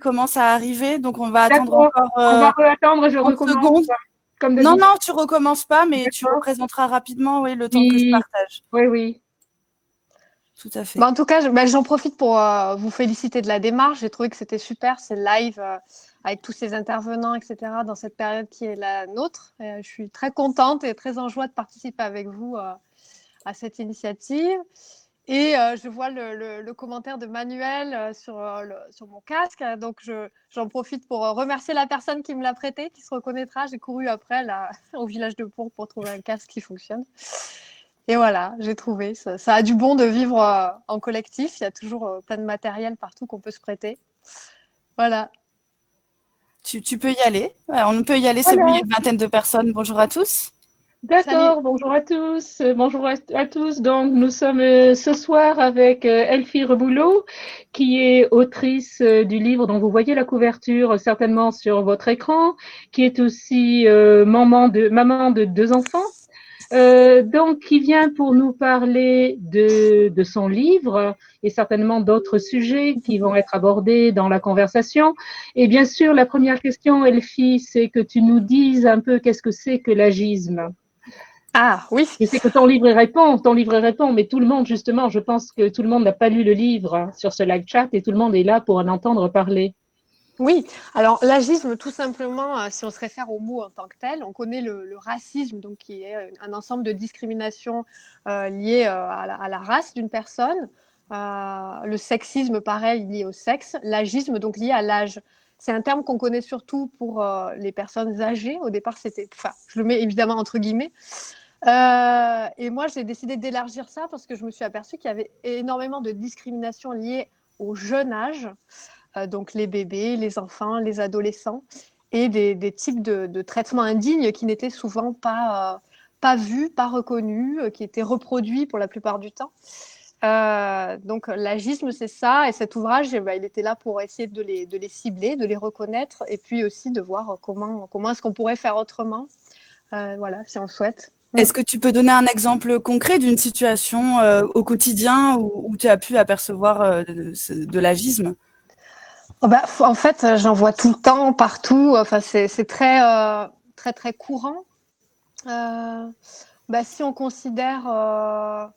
commence à arriver, donc on va attendre D'accord, encore on va attendre, je 30 recommence secondes. comme Non, d'habitude. non, tu recommences pas, mais tu D'accord. représenteras rapidement, oui, le temps que je Oui, partage. oui, oui. Tout à fait. En tout cas, j'en profite pour vous féliciter de la démarche. J'ai trouvé que c'était super, ces lives avec tous ces intervenants, etc., dans cette période qui est la nôtre. Je suis très contente et très en joie de participer avec vous à cette initiative. Et je vois le commentaire de Manuel sur mon casque. Donc, j'en profite pour remercier la personne qui me l'a prêté, qui se reconnaîtra. J'ai couru après là, au village de Pau pour trouver un casque qui fonctionne. Et voilà, j'ai trouvé. Ça a du bon de vivre en collectif. Il y a toujours plein de matériel partout qu'on peut se prêter. Voilà. Tu peux y aller. Ouais, on peut y aller, c'est bon, il y a Voilà. une vingtaine de personnes. Bonjour à tous. Salut. D'accord, bonjour à tous. Bonjour à tous. Donc, nous sommes ce soir avec Elfie Reboulot, qui est autrice du livre dont vous voyez la couverture certainement sur votre écran, qui est aussi maman de 2 enfants. Donc, qui vient pour nous parler de son livre et certainement d'autres sujets qui vont être abordés dans la conversation. Et bien sûr, la première question, Elfie, c'est que tu nous dises un peu qu'est-ce que c'est que l'agisme. Ah oui. Je sais que ton livre répond, mais tout le monde, justement, je pense que tout le monde n'a pas lu le livre sur ce live chat et tout le monde est là pour en entendre parler. Oui, alors l'agisme, tout simplement, si on se réfère au mot en tant que tel, on connaît le racisme, donc qui est un ensemble de discriminations liées à la race d'une personne. Le sexisme, pareil, lié au sexe. L'agisme, donc lié à l'âge. C'est un terme qu'on connaît surtout pour les personnes âgées. Au départ, je le mets évidemment entre guillemets. Et moi, j'ai décidé d'élargir ça parce que je me suis aperçue qu'il y avait énormément de discriminations liées au jeune âge. Donc les bébés, les enfants, les adolescents, et des types de traitements indignes qui n'étaient souvent pas vus, pas reconnus, qui étaient reproduits pour la plupart du temps. Donc l'agisme, c'est ça, et cet ouvrage, il était là pour essayer de les cibler, de les reconnaître, et puis aussi de voir comment est-ce qu'on pourrait faire autrement, voilà, si on le souhaite. Est-ce que tu peux donner un exemple concret d'une situation au quotidien où tu as pu apercevoir de l'agisme? En fait, j'en vois tout le temps, partout. Enfin, c'est très, très courant. Si on considère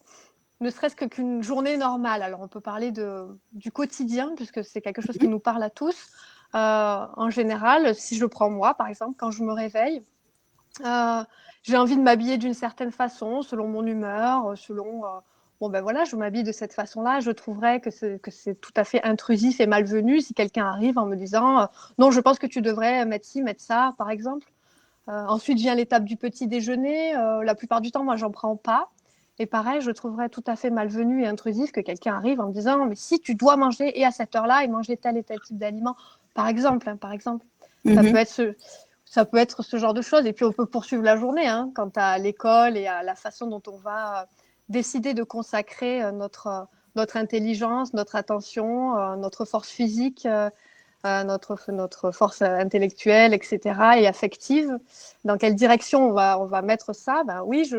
ne serait-ce qu'une journée normale, alors on peut parler du quotidien, puisque c'est quelque chose qui nous parle à tous. En général, si je prends moi, par exemple, quand je me réveille, j'ai envie de m'habiller d'une certaine façon, selon mon humeur, je m'habille de cette façon-là. Je trouverais que c'est tout à fait intrusif et malvenu si quelqu'un arrive en me disant non, je pense que tu devrais mettre ci, mettre ça, par exemple. Ensuite vient l'étape du petit déjeuner. La plupart du temps, moi, j'en prends pas. Et pareil, je trouverais tout à fait malvenu et intrusif que quelqu'un arrive en me disant mais si tu dois manger et à cette heure-là et manger tel et tel type d'aliment, par exemple. Ça peut être ce genre de choses. Et puis, on peut poursuivre la journée quant à l'école et à la façon dont on va décider de consacrer notre intelligence, notre attention, notre force physique, notre force intellectuelle, etc., et affective. Dans quelle direction on va mettre ça? Oui,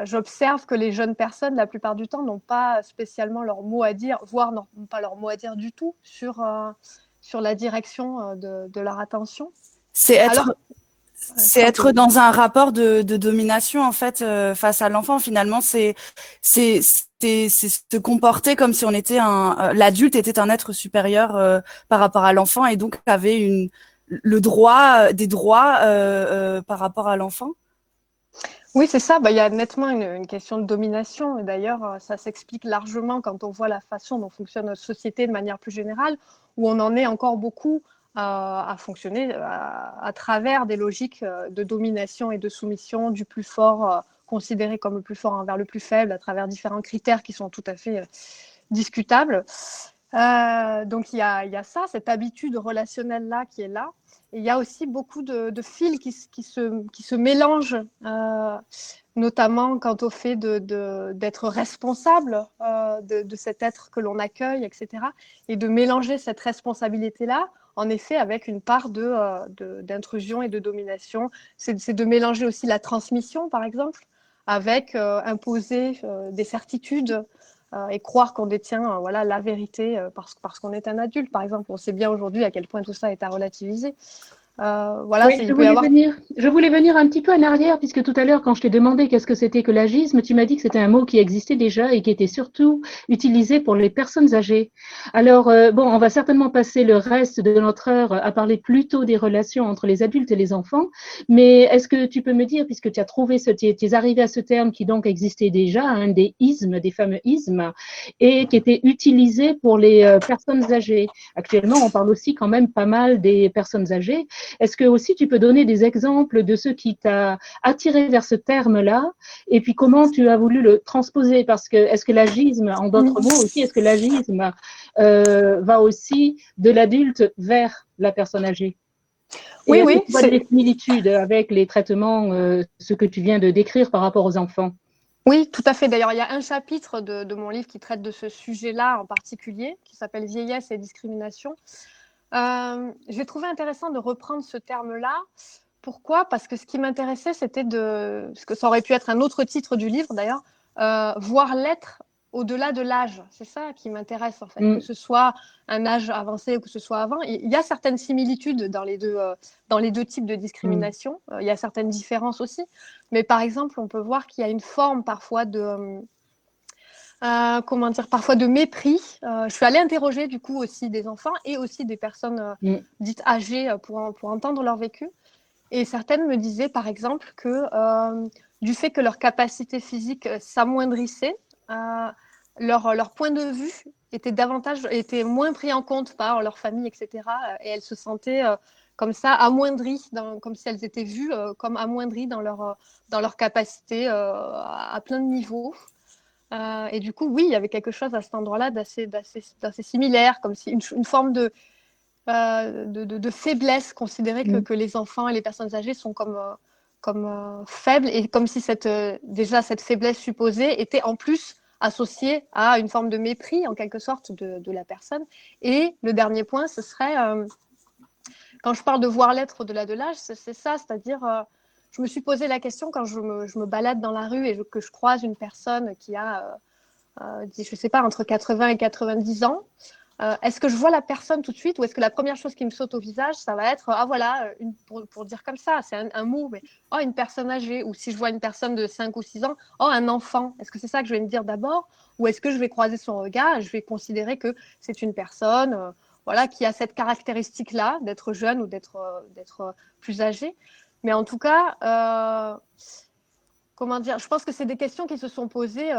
j'observe que les jeunes personnes, la plupart du temps, n'ont pas spécialement leur mot à dire, voire n'ont pas leur mot à dire du tout sur la direction de leur attention. C'est être dans un rapport de domination en fait face à l'enfant. Finalement, c'est se comporter comme si on était l'adulte était un être supérieur par rapport à l'enfant et donc avait des droits par rapport à l'enfant. Oui, c'est ça. Il y a nettement une question de domination. Et d'ailleurs, ça s'explique largement quand on voit la façon dont fonctionne notre société de manière plus générale, où on en est encore beaucoup à fonctionner à travers des logiques de domination et de soumission du plus fort, considéré comme le plus fort envers le plus faible, à travers différents critères qui sont tout à fait discutables. Donc, il y a ça, cette habitude relationnelle-là qui est là. Et il y a aussi beaucoup de fils qui se mélangent, notamment quant au fait d'être responsable de cet être que l'on accueille, etc. Et de mélanger cette responsabilité-là, en effet, avec une part d'intrusion et de domination. C'est de mélanger aussi la transmission, par exemple, avec imposer des certitudes, et croire qu'on détient voilà, la vérité parce qu'on est un adulte. Par exemple, on sait bien aujourd'hui à quel point tout ça est à relativiser. Voilà, Oui, je voulais venir un petit peu en arrière, puisque tout à l'heure, quand je t'ai demandé qu'est-ce que c'était que l'agisme, tu m'as dit que c'était un mot qui existait déjà et qui était surtout utilisé pour les personnes âgées. Alors, bon, on va certainement passer le reste de notre heure à parler plutôt des relations entre les adultes et les enfants, mais est-ce que tu peux me dire, puisque tu as trouvé tu es arrivé à ce terme qui donc existait déjà, hein, des ismes, des fameux ismes, et qui était utilisé pour les personnes âgées. Actuellement, on parle aussi quand même pas mal des personnes âgées. Est-ce que aussi tu peux donner des exemples de ce qui t'a attiré vers ce terme-là et puis comment tu as voulu le transposer? Parce que est-ce que l'agisme, en d'autres mots aussi, est-ce que l'agisme va aussi de l'adulte vers la personne âgée? Et Oui, est-ce oui. que tu vois des similitudes avec les traitements, ce que tu viens de décrire par rapport aux enfants? Oui, tout à fait. D'ailleurs, il y a un chapitre de mon livre qui traite de ce sujet-là en particulier, qui s'appelle Vieillesse et discrimination. J'ai trouvé intéressant de reprendre ce terme-là. Pourquoi? Parce que ce qui m'intéressait, c'était ce que ça aurait pu être un autre titre du livre d'ailleurs, voir l'être au-delà de l'âge. C'est ça qui m'intéresse en fait, que ce soit un âge avancé ou que ce soit avant. Il y a certaines similitudes dans les deux types de discrimination. Il y a certaines différences aussi. Mais par exemple, on peut voir qu'il y a une forme parfois parfois de mépris. Je suis allée interroger du coup aussi des enfants et aussi des personnes dites âgées pour entendre leur vécu. Et certaines me disaient par exemple que du fait que leur capacité physique s'amoindrissait, leur point de vue était moins pris en compte par leur famille, etc. Et elles se sentaient comme ça amoindries, comme si elles étaient vues comme amoindries dans leur capacité à plein de niveaux. Et du coup, oui, il y avait quelque chose à cet endroit-là d'assez similaire, comme si une forme de faiblesse, considérer que les enfants et les personnes âgées sont comme faibles, et comme si déjà cette faiblesse supposée était en plus associée à une forme de mépris, en quelque sorte, de la personne. Et le dernier point, ce serait, quand je parle de voir l'être au-delà de l'âge, c'est ça, c'est-à-dire, je me suis posé la question quand je me balade dans la rue et que je croise une personne qui a, je ne sais pas, entre 80 et 90 ans. Est-ce que je vois la personne tout de suite, ou est-ce que la première chose qui me saute au visage, ça va être, ah voilà, pour dire comme ça, c'est un mot, mais oh, une personne âgée, ou si je vois une personne de 5 ou 6 ans, oh, un enfant. Est-ce que c'est ça que je vais me dire d'abord, ou est-ce que je vais croiser son regard et je vais considérer que c'est une personne voilà, qui a cette caractéristique-là, d'être jeune ou d'être plus âgée. Mais en tout cas, comment dire, je pense que c'est des questions qui se sont posées.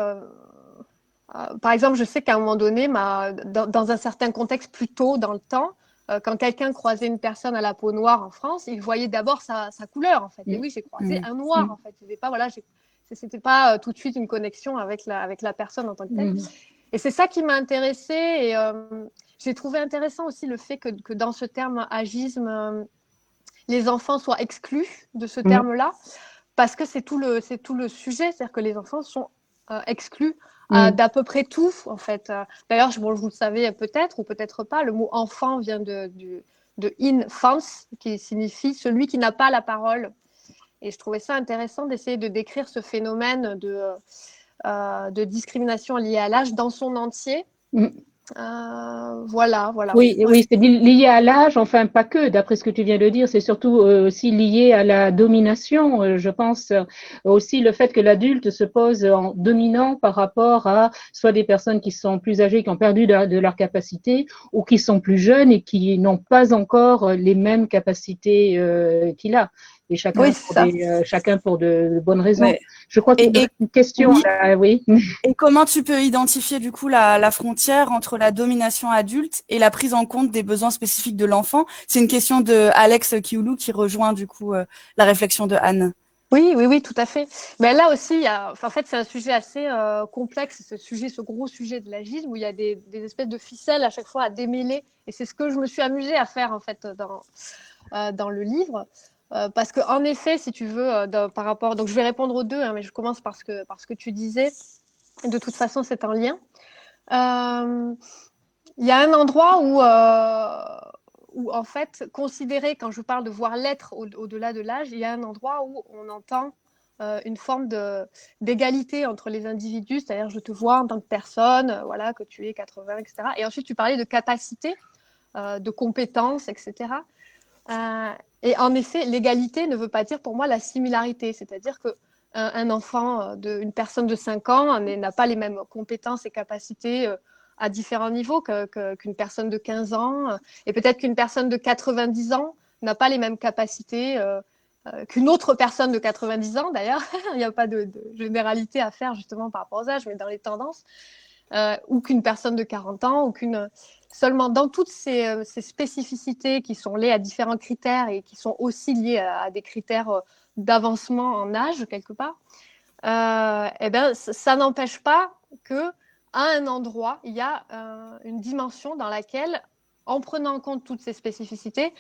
Par exemple, je sais qu'à un moment donné, dans un certain contexte plus tôt dans le temps, quand quelqu'un croisait une personne à la peau noire en France, il voyait d'abord sa couleur, en fait. Et oui, j'ai croisé un noir, en fait. C'était pas tout de suite une connexion avec la personne en tant que telle. Et c'est ça qui m'a intéressée. Et j'ai trouvé intéressant aussi le fait que dans ce terme agisme, les enfants soient exclus de ce terme-là, parce que c'est tout le sujet, c'est-à-dire que les enfants sont exclus d'à peu près tout, en fait. D'ailleurs, vous le savez peut-être ou peut-être pas, le mot enfant vient de infans, qui signifie celui qui n'a pas la parole. Et je trouvais ça intéressant d'essayer de décrire ce phénomène de discrimination liée à l'âge dans son entier. Voilà. Oui, Ouais. oui, c'est lié à l'âge, enfin pas que, d'après ce que tu viens de dire, c'est surtout aussi lié à la domination. Je pense aussi le fait que l'adulte se pose en dominant par rapport à soit des personnes qui sont plus âgées, qui ont perdu de leur capacité, ou qui sont plus jeunes et qui n'ont pas encore les mêmes capacités qu'il a. Et chacun pour de bonnes raisons. Mais, Je crois qu'il y a une question oui. là, oui. Et comment tu peux identifier du coup la frontière entre la domination adulte et la prise en compte des besoins spécifiques de l'enfant? C'est une question de Alex Kioulou qui rejoint du coup la réflexion de Anne. Oui, tout à fait. Mais là aussi, en fait, c'est un sujet assez complexe, ce gros sujet de l'agisme, où il y a des espèces de ficelles à chaque fois à démêler. Et c'est ce que je me suis amusée à faire en fait dans le livre. Parce qu'en effet, si tu veux, par rapport. Donc je vais répondre aux deux, hein, mais je commence par ce que tu disais. De toute façon, c'est un lien. Il y a un endroit où en fait, considérer, quand je parle de voir l'être au-delà de l'âge, il y a un endroit où on entend une forme d'égalité entre les individus, c'est-à-dire je te vois en tant que personne, voilà, que tu es 80, etc. Et ensuite, tu parlais de capacité, de compétences, etc. Et en effet, l'égalité ne veut pas dire pour moi la similarité, c'est-à-dire que un enfant, une personne de 5 ans n'a pas les mêmes compétences et capacités à différents niveaux qu'une personne de 15 ans, et peut-être qu'une personne de 90 ans n'a pas les mêmes capacités qu'une autre personne de 90 ans, d'ailleurs. Il n'y a pas de généralité à faire justement par rapport aux âges, mais dans les tendances, ou qu'une personne de 40 ans, ou seulement dans toutes ces spécificités qui sont liées à différents critères et qui sont aussi liées à des critères d'avancement en âge, quelque part, eh ben, ça n'empêche pas qu'à un endroit, il y a une dimension dans laquelle, en prenant en compte toutes ces spécificités,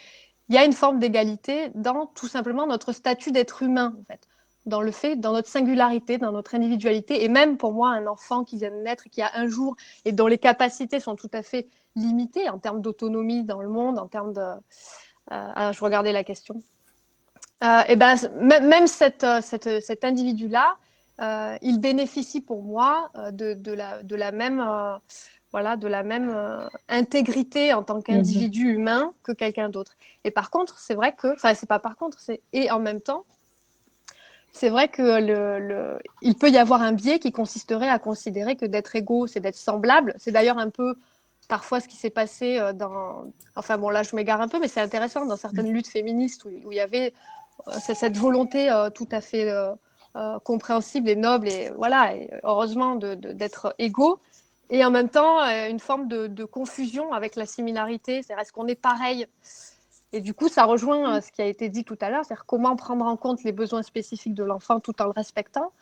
il y a une forme d'égalité dans tout simplement notre statut d'être humain, en fait, dans le fait, dans notre singularité, dans notre individualité. Et même pour moi, un enfant qui vient de naître, qui a un jour et dont les capacités sont tout à fait limitées en termes d'autonomie dans le monde, en termes de... je regardais la question. Et ben, même cet individu-là, il bénéficie pour moi de la même, voilà, de la même intégrité en tant qu'individu humain que quelqu'un d'autre. Et par contre, c'est vrai que, enfin, c'est pas par contre, et en même temps, c'est vrai que il peut y avoir un biais qui consisterait à considérer que d'être égaux, c'est d'être semblable. C'est d'ailleurs un peu parfois ce qui s'est passé enfin bon, là je m'égare un peu, mais c'est intéressant dans certaines luttes féministes où il y avait cette volonté tout à fait compréhensible et noble, et voilà, et heureusement d'être égaux, et en même temps une forme de confusion avec la similarité, c'est-à-dire est-ce qu'on est pareil? Et du coup, ça rejoint ce qui a été dit tout à l'heure, c'est-à-dire comment prendre en compte les besoins spécifiques de l'enfant tout en le respectant.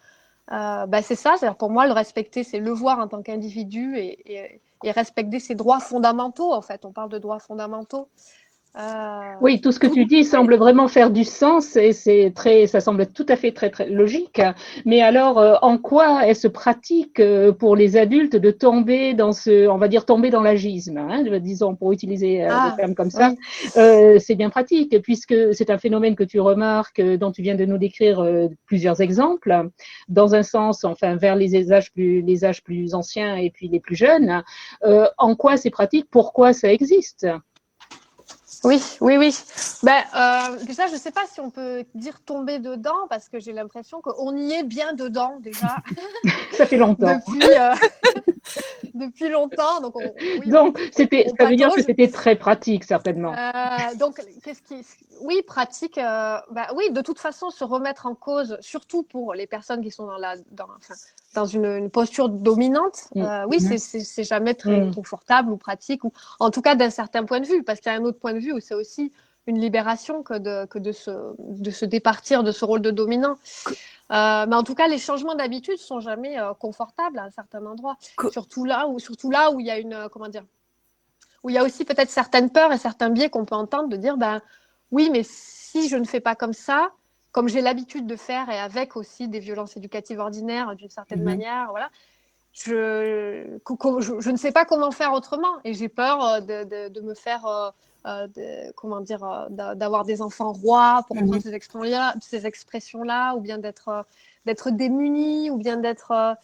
C'est ça, c'est-à-dire pour moi, le respecter, c'est le voir en tant qu'individu et respecter ses droits fondamentaux, en fait. On parle de droits fondamentaux. Oui, tout ce que tu dis semble vraiment faire du sens et ça semble tout à fait très, très logique. Mais alors, en quoi est-ce pratique pour les adultes de tomber on va dire tomber dans l'agisme, hein, disons, pour utiliser le terme comme ça. Oui. C'est bien pratique puisque c'est un phénomène que tu remarques, dont tu viens de nous décrire plusieurs exemples, dans un sens, enfin, vers les âges plus anciens et puis les plus jeunes. En quoi c'est pratique? Pourquoi ça existe? Oui. Déjà, je ne sais pas si on peut dire tomber dedans, parce que j'ai l'impression qu'on y est bien dedans déjà. Ça fait longtemps. Depuis longtemps. Donc, ça veut dire que c'était très pratique, certainement. Oui, pratique. Oui, de toute façon, se remettre en cause, surtout pour les personnes qui sont dans une posture dominante, oui, c'est jamais très confortable ou pratique, ou en tout cas d'un certain point de vue, parce qu'il y a un autre point de vue où c'est aussi une libération que de se départir de ce rôle de dominant. Mais en tout cas, les changements d'habitude sont jamais confortables à un certain endroit, surtout là où il y a où il y a aussi peut-être certaines peurs et certains biais qu'on peut entendre, de dire oui, mais si je ne fais pas comme ça, comme j'ai l'habitude de faire, et avec aussi des violences éducatives ordinaires d'une certaine manière, voilà, je ne sais pas comment faire autrement, et j'ai peur de me faire d'avoir des enfants rois, pour prendre ces expressions-là, ou bien d'être démunis, ou bien d'être...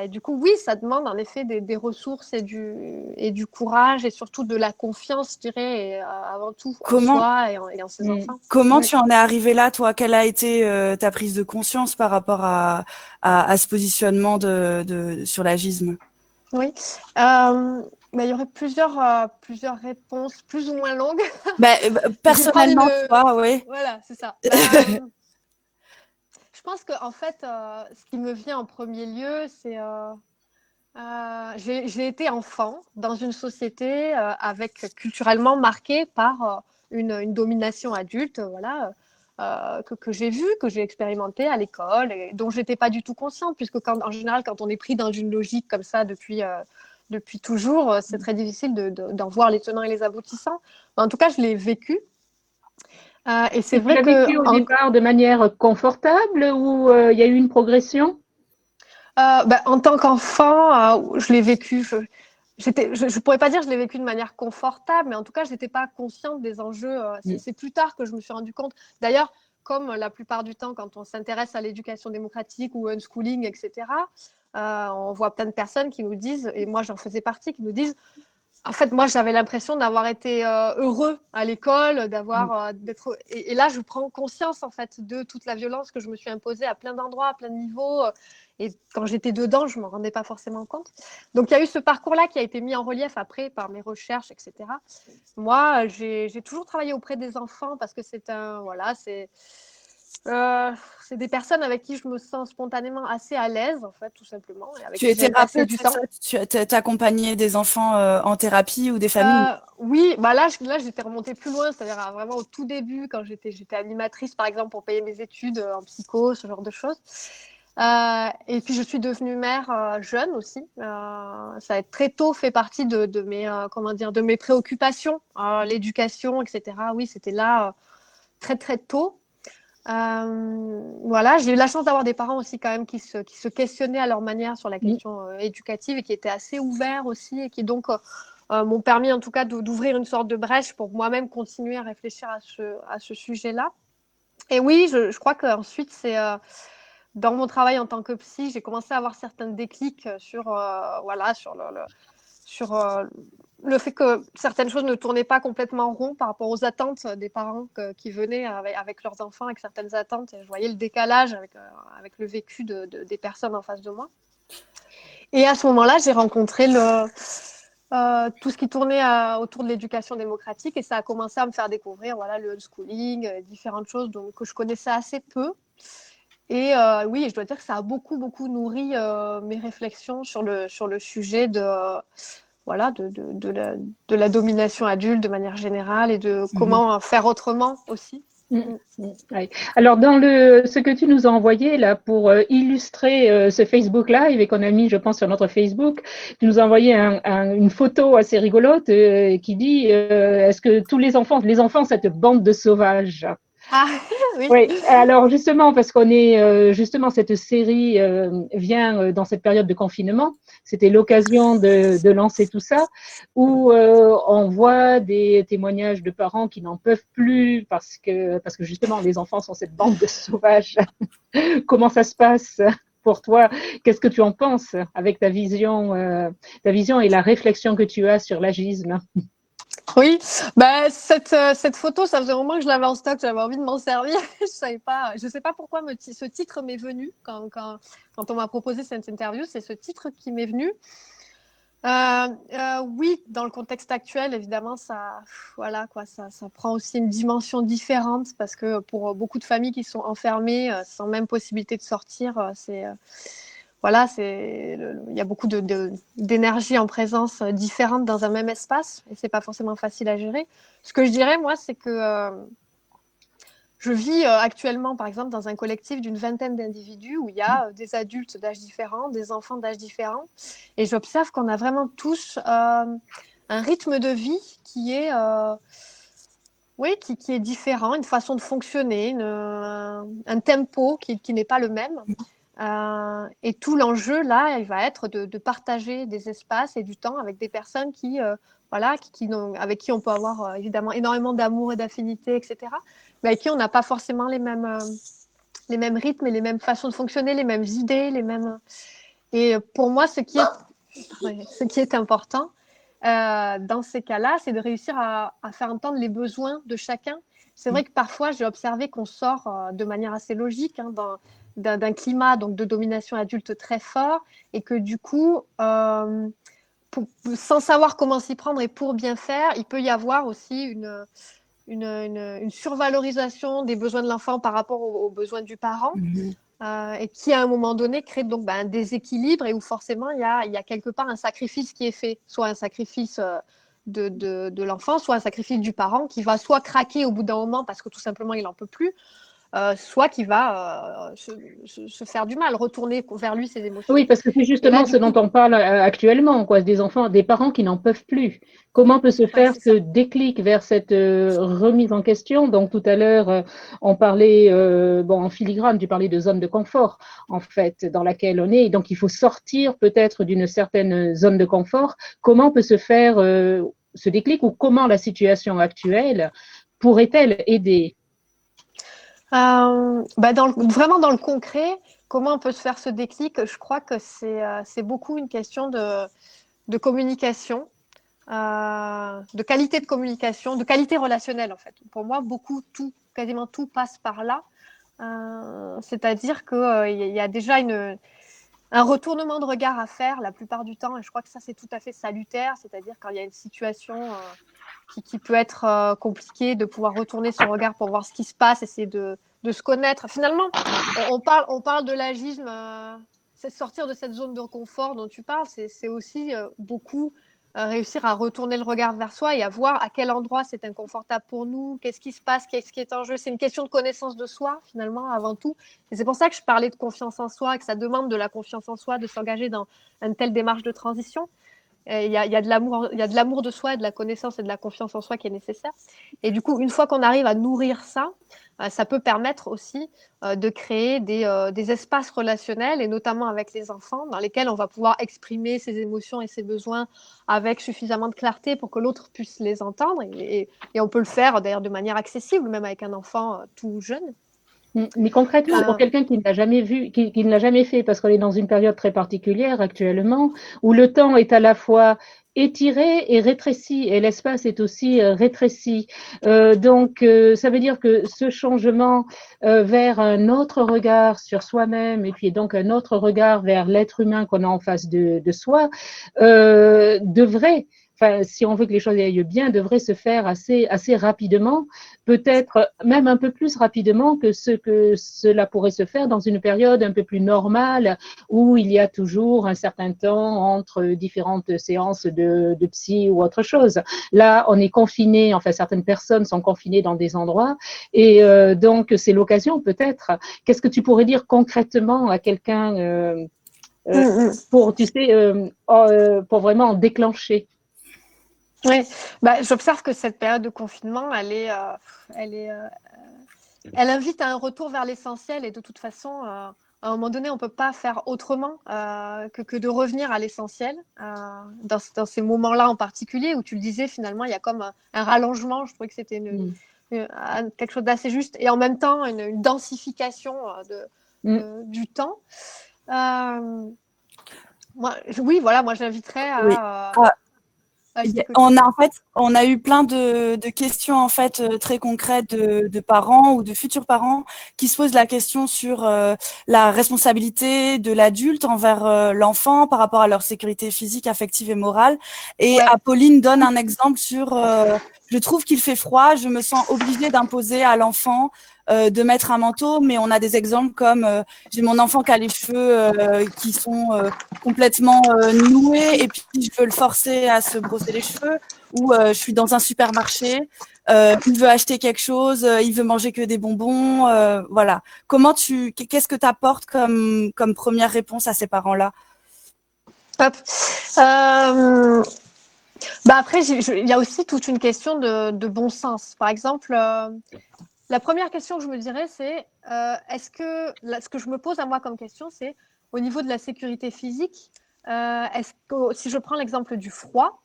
du coup, oui, ça demande en effet des ressources et du courage, et surtout de la confiance, je dirais, et, avant tout en soi et en ses enfants. Comment tu en es arrivé là, toi? Quelle a été ta prise de conscience par rapport à ce positionnement sur l'agisme? Oui, il y aurait plusieurs réponses, plus ou moins longues. Personnellement, toi, oui. Voilà, c'est ça. Je pense qu'en fait, ce qui me vient en premier lieu, c'est... j'ai été enfant dans une société culturellement marquée par une domination adulte, voilà, que j'ai vue, que j'ai expérimentée à l'école, et dont je n'étais pas du tout consciente, puisque en général, quand on est pris dans une logique comme ça depuis toujours, c'est très difficile d'en voir les tenants et les aboutissants. En tout cas, je l'ai vécu. Et c'est vrai que... Tu l'as vécu au départ de manière confortable, ou il y a eu une progression? En tant qu'enfant, je l'ai vécu. Je pourrais pas dire que je l'ai vécu de manière confortable, mais en tout cas, je n'étais pas consciente des enjeux. C'est plus tard que je me suis rendu compte. D'ailleurs, comme la plupart du temps, quand on s'intéresse à l'éducation démocratique ou unschooling, etc., on voit plein de personnes qui nous disent, et moi j'en faisais partie, qui nous disent, en fait, moi j'avais l'impression d'avoir été heureux à l'école, d'être. Et là, je prends conscience en fait de toute la violence que je me suis imposée à plein d'endroits, à plein de niveaux. Et quand j'étais dedans, je ne m'en rendais pas forcément compte. Donc, il y a eu ce parcours-là qui a été mis en relief après par mes recherches, etc. Moi, j'ai toujours travaillé auprès des enfants parce que c'est des personnes avec qui je me sens spontanément assez à l'aise, en fait, tout simplement. Et avec Tu qui es j'aime passer thérapeute, du c'est temps. ça? Tu accompagnais des enfants en thérapie ou des familles? Oui, bah là j'étais remontée plus loin, c'est-à-dire vraiment au tout début, quand j'étais animatrice, par exemple, pour payer mes études en psycho, ce genre de choses. Et puis je suis devenue mère jeune aussi. Ça a très tôt fait partie de mes préoccupations, l'éducation, etc. Oui, c'était là très très tôt. Voilà, j'ai eu la chance d'avoir des parents aussi quand même qui se questionnaient à leur manière sur la question éducative et qui étaient assez ouverts aussi et qui donc m'ont permis en tout cas d'ouvrir une sorte de brèche pour moi-même continuer à réfléchir à ce sujet-là. Et oui, je crois qu'ensuite, c'est dans mon travail en tant que psy, j'ai commencé à avoir certains déclics sur le fait que certaines choses ne tournaient pas complètement rond par rapport aux attentes des parents qui venaient avec leurs enfants, avec certaines attentes. Et je voyais le décalage avec le vécu des personnes en face de moi. Et à ce moment-là, j'ai rencontré tout ce qui tournait autour de l'éducation démocratique et ça a commencé à me faire découvrir le unschooling, différentes choses que je connaissais assez peu. Et oui, je dois dire que ça a beaucoup, beaucoup nourri mes réflexions sur le sujet de la domination adulte de manière générale et de comment faire autrement aussi. Oui. Alors, dans ce que tu nous as envoyé là pour illustrer ce Facebook Live et qu'on a mis, je pense, sur notre Facebook, tu nous as envoyé une photo assez rigolote qui dit est-ce que tous les enfants, cette bande de sauvages? Ah, oui. Oui, alors justement, parce qu'on est justement, cette série vient dans cette période de confinement. C'était l'occasion de lancer tout ça, où on voit des témoignages de parents qui n'en peuvent plus parce que justement, les enfants sont cette bande de sauvages. Comment ça se passe pour toi? Qu'est-ce que tu en penses avec ta vision et la réflexion que tu as sur l'agisme? Oui, cette photo, ça faisait un moment que je l'avais en stock, j'avais envie de m'en servir. Je sais pas pourquoi ce titre m'est venu quand on m'a proposé cette interview. C'est ce titre qui m'est venu. Oui, dans le contexte actuel, évidemment, ça prend aussi une dimension différente parce que pour beaucoup de familles qui sont enfermées sans même possibilité de sortir, il y a beaucoup d'énergie en présence différente dans un même espace et c'est pas forcément facile à gérer. Ce que je dirais, moi, c'est que je vis actuellement, par exemple, dans un collectif d'une vingtaine d'individus où il y a des adultes d'âge différents, des enfants d'âge différents, et j'observe qu'on a vraiment tous un rythme de vie qui est qui est différent, une façon de fonctionner, un tempo qui n'est pas le même. Et tout l'enjeu, là, il va être de partager des espaces et du temps avec des personnes avec qui on peut avoir évidemment énormément d'amour et d'affinité, etc. Mais avec qui on n'a pas forcément les mêmes rythmes et les mêmes façons de fonctionner, les mêmes idées, les mêmes. Et pour moi, ce qui est important dans ces cas-là, c'est de réussir à faire entendre les besoins de chacun. C'est vrai que parfois, j'ai observé qu'on sort de manière assez logique d'un climat donc de domination adulte très fort et que du coup, sans savoir comment s'y prendre et pour bien faire, il peut y avoir aussi une survalorisation des besoins de l'enfant par rapport aux besoins du parent et qui à un moment donné crée donc un déséquilibre et où forcément il y a quelque part un sacrifice qui est fait, soit un sacrifice de l'enfant, soit un sacrifice du parent qui va soit craquer au bout d'un moment parce que tout simplement il n'en peut plus, soit qui va se faire du mal, retourner vers lui ses émotions. Oui, parce que c'est justement ce dont on parle actuellement, quoi, des parents qui n'en peuvent plus. Comment peut se faire ce déclic vers cette remise en question? Donc tout à l'heure, on parlait, en filigrane, tu parlais de zone de confort, en fait, dans laquelle on est. Donc il faut sortir peut-être d'une certaine zone de confort. Comment peut se faire ce déclic ou comment la situation actuelle pourrait-elle aider? Vraiment dans le concret, comment on peut se faire ce déclic? Je crois que c'est beaucoup une question de communication, de qualité de communication, de qualité relationnelle en fait. Pour moi, quasiment tout passe par là. C'est-à-dire qu'il y a déjà un retournement de regard à faire la plupart du temps, et je crois que ça c'est tout à fait salutaire, c'est-à-dire quand il y a une situation qui peut être compliquée, de pouvoir retourner son regard pour voir ce qui se passe, essayer de se connaître. Finalement, on parle de l'agisme, c'est sortir de cette zone de confort dont tu parles, c'est aussi beaucoup réussir à retourner le regard vers soi et à voir à quel endroit c'est inconfortable pour nous, qu'est-ce qui se passe, qu'est-ce qui est en jeu. C'est une question de connaissance de soi, finalement, avant tout. Et c'est pour ça que je parlais de confiance en soi, que ça demande de la confiance en soi, de s'engager dans une telle démarche de transition. Il y a de l'amour de soi et de la connaissance et de la confiance en soi qui est nécessaire. Et du coup, une fois qu'on arrive à nourrir ça, ça peut permettre aussi de créer des espaces relationnels, et notamment avec les enfants, dans lesquels on va pouvoir exprimer ses émotions et ses besoins avec suffisamment de clarté pour que l'autre puisse les entendre. Et on peut le faire d'ailleurs de manière accessible, même avec un enfant tout jeune. Mais concrètement, pour quelqu'un qui ne l'a jamais vu, qui ne l'a jamais fait, parce qu'on est dans une période très particulière actuellement, où le temps est à la fois étiré et rétréci, et l'espace est aussi rétréci. Donc, ça veut dire que ce changement vers un autre regard sur soi-même, et puis donc un autre regard vers l'être humain qu'on a en face de soi, devrait, enfin, si on veut que les choses aillent bien, devrait se faire assez rapidement, peut-être même un peu plus rapidement que ce que cela pourrait se faire dans une période un peu plus normale, où il y a toujours un certain temps entre différentes séances de psy ou autre chose. Là, on est confiné, enfin certaines personnes sont confinées dans des endroits, et donc c'est l'occasion peut-être. Qu'est-ce que tu pourrais dire concrètement à quelqu'un pour, tu sais, pour vraiment déclencher? Oui, j'observe que cette période de confinement, elle invite à un retour vers l'essentiel, et de toute façon, à un moment donné, on ne peut pas faire autrement que de revenir à l'essentiel dans ces moments-là en particulier, où tu le disais, finalement, il y a comme un rallongement. Je trouvais que c'était quelque chose d'assez juste, et en même temps une densification du temps. Moi j'inviterais Oui. On a eu plein de questions en fait très concrètes de parents ou de futurs parents qui se posent la question sur la responsabilité de l'adulte envers l'enfant par rapport à leur sécurité physique, affective et morale. Et Apolline donne un exemple sur je trouve qu'il fait froid, je me sens obligée d'imposer à l'enfant de mettre un manteau, mais on a des exemples comme j'ai mon enfant qui a les cheveux qui sont complètement noués, et puis je veux le forcer à se brosser les cheveux, ou je suis dans un supermarché, il veut acheter quelque chose, il veut manger que des bonbons, voilà. Qu'est-ce que tu apportes comme première réponse à ces parents-là? Hop. Après, il y a aussi toute une question de bon sens. Par exemple, la première question que je me dirais, c'est ce que je me pose à moi comme question, c'est au niveau de la sécurité physique, si je prends l'exemple du froid,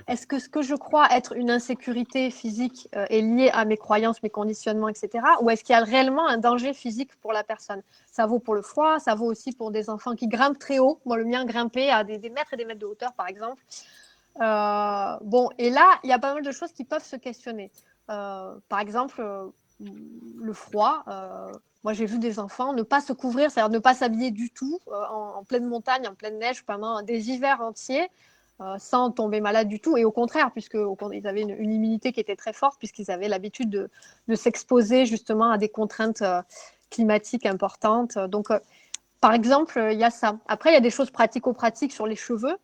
est-ce que ce que je crois être une insécurité physique est lié à mes croyances, mes conditionnements, etc. Ou est-ce qu'il y a réellement un danger physique pour la personne? Ça vaut pour le froid, ça vaut aussi pour des enfants qui grimpent très haut. Moi, le mien grimpait à des mètres et des mètres de hauteur, par exemple. Et là, il y a pas mal de choses qui peuvent se questionner. Par exemple, le froid. Moi, j'ai vu des enfants ne pas se couvrir, c'est-à-dire ne pas s'habiller du tout en pleine montagne, en pleine neige pendant des hivers entiers, sans tomber malade du tout. Et au contraire, puisqu'ils avaient une immunité qui était très forte, puisqu'ils avaient l'habitude de s'exposer justement à des contraintes climatiques importantes. Donc, par exemple, il y a ça. Après, il y a des choses pratico-pratiques sur les cheveux.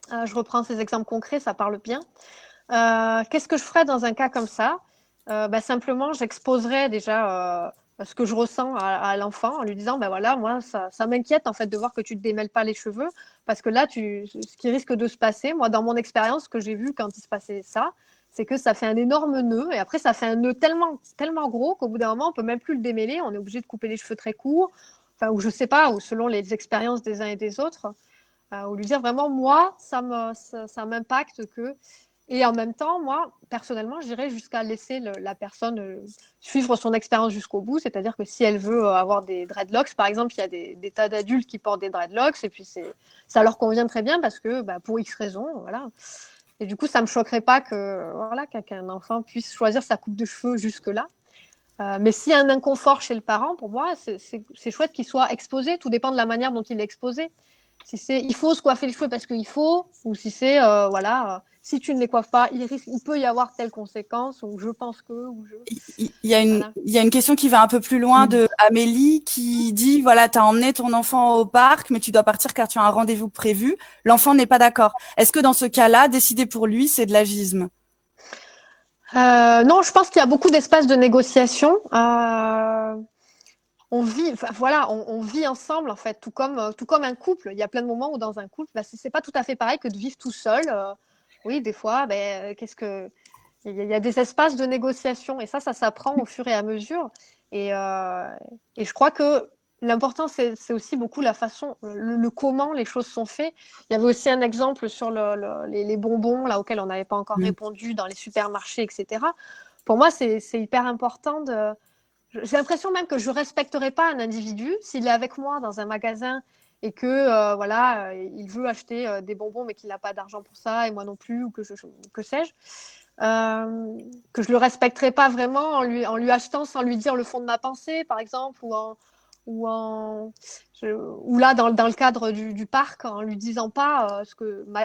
Je reprends ces exemples concrets, ça parle bien. Qu'est-ce que je ferais dans un cas comme ça? Simplement, j'exposerais déjà ce que je ressens à l'enfant en lui disant, voilà, moi, ça m'inquiète en fait de voir que tu ne te démêles pas les cheveux, parce que là, ce qui risque de se passer, moi, dans mon expérience, ce que j'ai vu quand il se passait ça, c'est que ça fait un énorme nœud, et après, ça fait un nœud tellement, tellement gros qu'au bout d'un moment, on ne peut même plus le démêler, on est obligé de couper les cheveux très courts, ou je ne sais pas, ou selon les expériences des uns et des autres, ou lui dire vraiment, moi, ça m'impacte que Et en même temps, moi, personnellement, j'irais jusqu'à laisser la personne suivre son expérience jusqu'au bout. C'est-à-dire que si elle veut avoir des dreadlocks, par exemple, il y a des tas d'adultes qui portent des dreadlocks et puis ça leur convient très bien parce que pour X raisons, voilà. Et du coup, ça ne me choquerait pas qu'un enfant puisse choisir sa coupe de cheveux jusque-là. Mais s'il y a un inconfort chez le parent, pour moi, c'est chouette qu'il soit exposé. Tout dépend de la manière dont il est exposé. Si c'est il faut se coiffer les cheveux parce qu'il faut, ou si c'est si tu ne les coiffes pas, il peut y avoir telle conséquence, ou je pense que, ou je. Il y a Voilà. une question qui va un peu plus loin de Amélie qui dit, voilà, tu as emmené ton enfant au parc, mais tu dois partir car tu as un rendez-vous prévu. L'enfant n'est pas d'accord. Est-ce que dans ce cas-là, décider pour lui, c'est de l'agisme? Non, je pense qu'il y a beaucoup d'espace de négociation. On vit, on vit ensemble en fait, tout comme un couple. Il y a plein de moments où dans un couple, c'est pas tout à fait pareil que de vivre tout seul. Oui, des fois, il y a des espaces de négociation et ça s'apprend au fur et à mesure. Et je crois que l'important, c'est aussi beaucoup la façon, le comment les choses sont faites. Il y avait aussi un exemple sur les bonbons là auxquels on n'avait pas encore répondu dans les supermarchés, etc. Pour moi, c'est hyper important de. J'ai l'impression même que je ne respecterai pas un individu s'il est avec moi dans un magasin et que il veut acheter des bonbons mais qu'il n'a pas d'argent pour ça et moi non plus ou que sais-je, que je le respecterai pas vraiment en lui achetant sans lui dire le fond de ma pensée par exemple ou là dans le cadre du parc en lui disant pas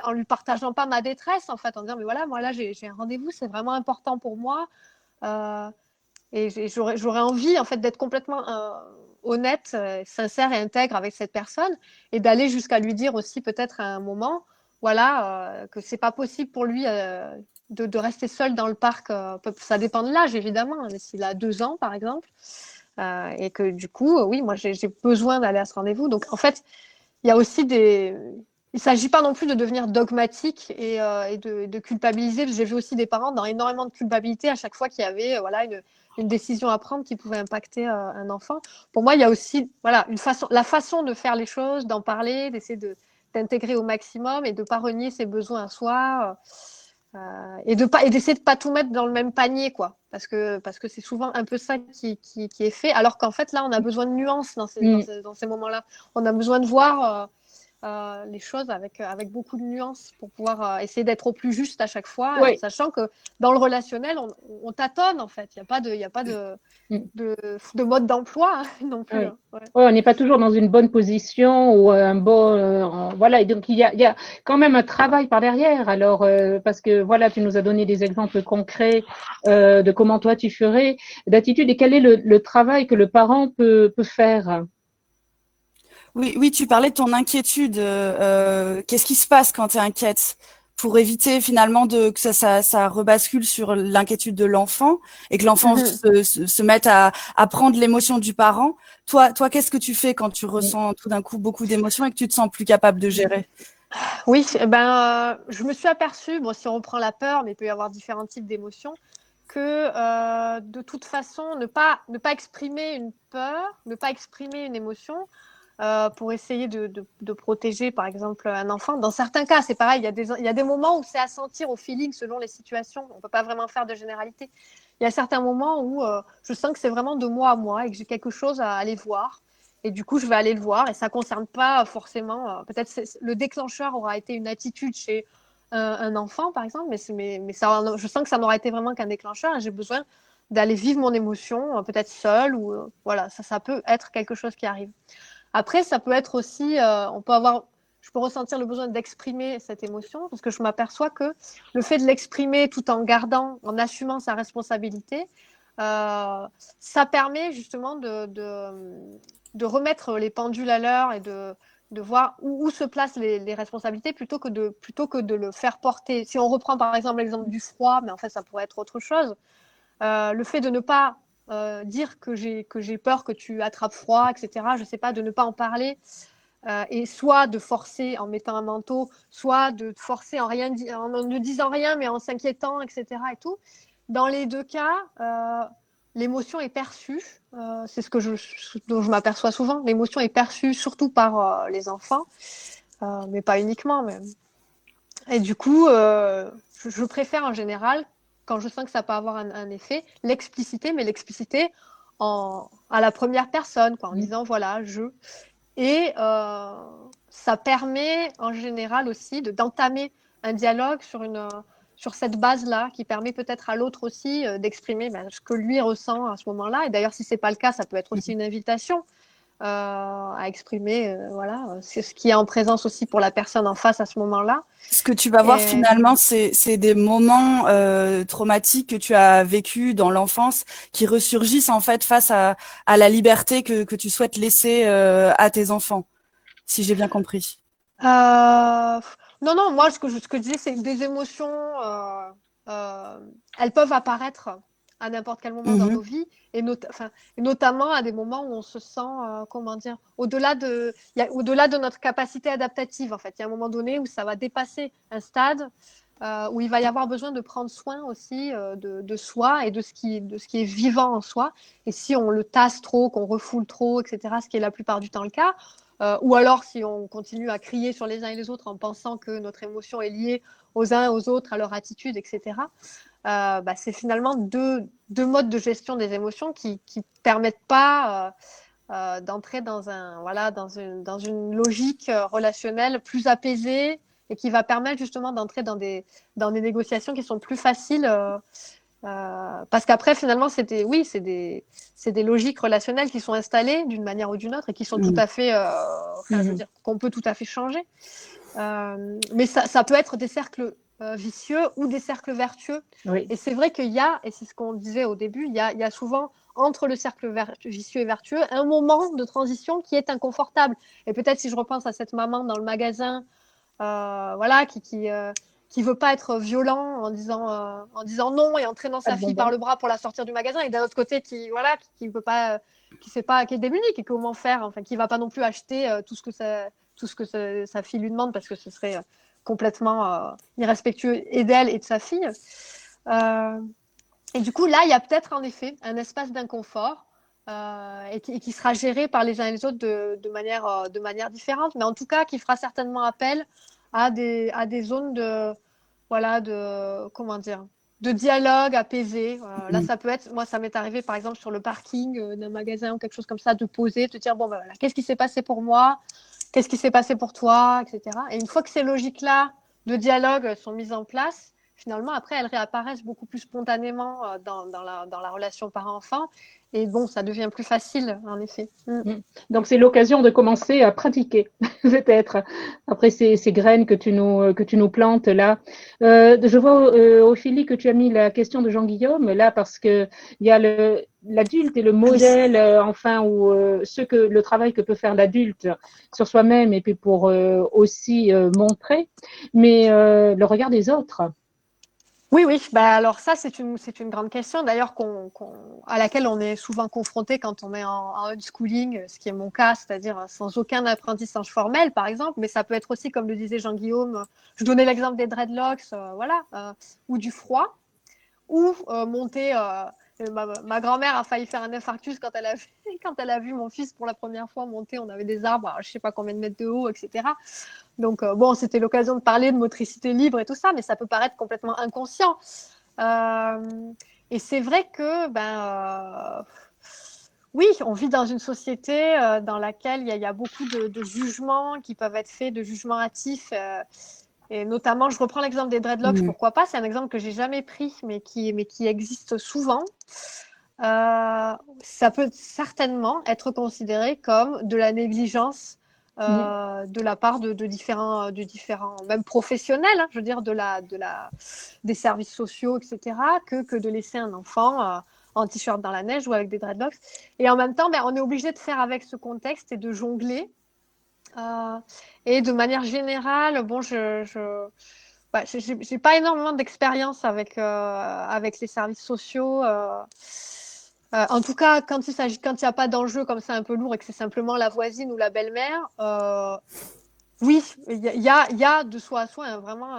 en lui partageant pas ma détresse en fait en disant mais voilà moi là j'ai un rendez-vous c'est vraiment important pour moi. Euh, et j'aurais envie en fait d'être complètement honnête, sincère et intègre avec cette personne et d'aller jusqu'à lui dire aussi peut-être à un moment, que c'est pas possible pour lui de rester seul dans le parc. Ça dépend de l'âge évidemment, mais s'il a 2 ans par exemple, et que du coup, oui, moi j'ai besoin d'aller à ce rendez-vous. Donc en fait, il y a aussi des. Il ne s'agit pas non plus de devenir dogmatique et de culpabiliser. J'ai vu aussi des parents dans énormément de culpabilité à chaque fois qu'il y avait une décision à prendre qui pouvait impacter un enfant. Pour moi, il y a aussi la façon de faire les choses, d'en parler, d'essayer d'intégrer au maximum et de ne pas renier ses besoins à soi et d'essayer de ne pas tout mettre dans le même panier, quoi. Parce que c'est souvent un peu ça qui est fait, alors qu'en fait, là, on a besoin de nuances dans ces moments-là. On a besoin de voir les choses avec beaucoup de nuances pour pouvoir essayer d'être au plus juste à chaque fois, Oui. sachant que dans le relationnel, on tâtonne en fait. Il n'y a pas de mode d'emploi non plus. Oui. Hein. Ouais. Ouais, on n'est pas toujours dans une bonne position ou un bon. Voilà, et donc il y a quand même un travail par derrière. Alors, parce que voilà, tu nous as donné des exemples concrets de comment toi tu ferais, d'attitude, et quel est le travail que le parent peut faire. Oui, tu parlais de ton inquiétude. Qu'est-ce qui se passe quand tu es inquiète? Pour éviter finalement que ça rebascule sur l'inquiétude de l'enfant et que l'enfant se mette à prendre l'émotion du parent. Toi, qu'est-ce que tu fais quand tu ressens tout d'un coup beaucoup d'émotions et que tu te sens plus capable de gérer? Oui, je me suis aperçue, si on reprend la peur, mais il peut y avoir différents types d'émotions, que de toute façon, ne pas exprimer une peur, ne pas exprimer une émotion, pour essayer de protéger, par exemple, un enfant. Dans certains cas, c'est pareil, il y a des moments où c'est à sentir au feeling selon les situations. On ne peut pas vraiment faire de généralité. Il y a certains moments où je sens que c'est vraiment de moi à moi et que j'ai quelque chose à aller voir. Et du coup, je vais aller le voir. Et ça ne concerne pas forcément. Peut-être le déclencheur aura été une attitude chez un enfant, par exemple, mais ça, je sens que ça n'aura été vraiment qu'un déclencheur. Et j'ai besoin d'aller vivre mon émotion, peut-être seule. Ou voilà, ça peut être quelque chose qui arrive. Après, ça peut être aussi, je peux ressentir le besoin d'exprimer cette émotion parce que je m'aperçois que le fait de l'exprimer tout en assumant sa responsabilité, ça permet justement de remettre les pendules à l'heure et de voir où se placent les responsabilités plutôt que de le faire porter. Si on reprend par exemple l'exemple du froid, mais en fait ça pourrait être autre chose. Le fait de ne pas dire que j'ai peur que tu attrapes froid, etc. Je ne sais pas, de ne pas en parler. Et soit de forcer en mettant un manteau, soit de forcer en ne disant rien, mais en s'inquiétant, etc. Et tout. Dans les deux cas, l'émotion est perçue. C'est dont je m'aperçois souvent. L'émotion est perçue surtout par les enfants, mais pas uniquement. Et du coup, je préfère en général, quand je sens que ça peut avoir un effet, l'expliciter, mais l'expliciter à la première personne, quoi, en disant voilà, je. Et ça permet en général aussi d'entamer un dialogue sur cette base-là, qui permet peut-être à l'autre aussi d'exprimer ce que lui ressent à ce moment-là. Et d'ailleurs, si ce n'est pas le cas, ça peut être aussi une invitation à exprimer voilà, c'est ce qui est en présence aussi pour la personne en face à ce moment-là. Ce que tu vas voir Et, finalement, c'est des moments traumatiques que tu as vécu dans l'enfance qui ressurgissent en fait face à la liberté que tu souhaites laisser à tes enfants, si j'ai bien compris. non, moi, ce que je disais, c'est que des émotions, euh, elles peuvent apparaître à n'importe quel moment dans nos vies, et notamment à des moments où on se sent, comment dire, au-delà de notre capacité adaptative, en fait. Il y a un moment donné où ça va dépasser un stade où il va y avoir besoin de prendre soin aussi de soi et de ce qui est vivant en soi. Et si on le tasse trop, qu'on refoule trop, etc., ce qui est la plupart du temps le cas, ou alors si on continue à crier sur les uns et les autres en pensant que notre émotion est liée aux uns et aux autres, à leur attitude, etc., c'est finalement deux modes de gestion des émotions qui ne permettent pas d'entrer dans une logique relationnelle plus apaisée et qui va permettre justement d'entrer dans des négociations qui sont plus faciles. Parce qu'après, finalement, c'est des logiques relationnelles qui sont installées d'une manière ou d'une autre et qui sont tout à fait, je veux dire, qu'on peut tout à fait changer. Mais ça peut être des cercles vicieux ou des cercles vertueux. Oui. Et c'est vrai qu'il y a, et c'est ce qu'on disait au début, il y a souvent entre le cercle vicieux et vertueux un moment de transition qui est inconfortable. Et peut-être si je repense à cette maman dans le magasin, voilà, qui veut pas être violent en disant non et entraînant sa fille par le bras pour la sortir du magasin, et d'un autre côté qui veut pas, qui sait pas, qui est démuni, qui comment faire, enfin qui va pas non plus acheter tout ce que sa fille lui demande parce que ce serait complètement irrespectueux et d'elle et de sa fille. Et du coup là il y a peut-être en effet un espace d'inconfort et qui sera géré par les uns et les autres de manière différente, mais en tout cas qui fera certainement appel à des zones comment dire, de dialogue apaisé. Là, ça peut être, moi, ça m'est arrivé par exemple sur le parking d'un magasin ou quelque chose comme ça, de poser, de dire, bon, ben voilà, qu'est-ce qui s'est passé pour moi? Qu'est-ce qui s'est passé pour toi? Etc. Et une fois que ces logiques-là de dialogue sont mises en place, finalement, après, elles réapparaissent beaucoup plus spontanément dans la relation parent-enfant. Et bon, ça devient plus facile, en effet. Donc, c'est l'occasion de commencer à pratiquer, peut-être, après ces graines que tu nous plantes là. Je vois, Ophélie, que tu as mis la question de Jean-Guillaume là, parce qu'il y a l'adulte et le modèle, enfin, ou le travail que peut faire l'adulte sur soi-même et puis pour aussi montrer, mais le regard des autres. Oui, oui. Alors ça, c'est une grande question, d'ailleurs, à laquelle on est souvent confronté quand on est en unschooling, ce qui est mon cas, c'est-à-dire sans aucun apprentissage formel, par exemple. Mais ça peut être aussi, comme le disait Jean-Guillaume, je donnais l'exemple des dreadlocks, ou du froid, ou monter. Ma grand-mère a failli faire un infarctus quand elle a vu mon fils pour la première fois monter. On avait des arbres, je ne sais pas combien de mètres de haut, etc. Donc, bon, c'était l'occasion de parler de motricité libre et tout ça, mais ça peut paraître complètement inconscient. Et c'est vrai que, oui, on vit dans une société dans laquelle il y a beaucoup de jugements qui peuvent être faits, de jugements hâtifs. Et notamment, je reprends l'exemple des dreadlocks, pourquoi pas? C'est un exemple que j'ai jamais pris, mais qui existe souvent. Ça peut certainement être considéré comme de la négligence de la part de différents, même professionnels, hein, je veux dire, des services sociaux, etc., que de laisser un enfant en t-shirt dans la neige ou avec des dreadlocks. Et en même temps, on est obligé de faire avec ce contexte et de jongler. Et de manière générale, bon, j'ai pas énormément d'expérience avec les services sociaux. En tout cas, quand il n'y a pas d'enjeu comme ça un peu lourd et que c'est simplement la voisine ou la belle-mère, oui, il y a de soi à soi vraiment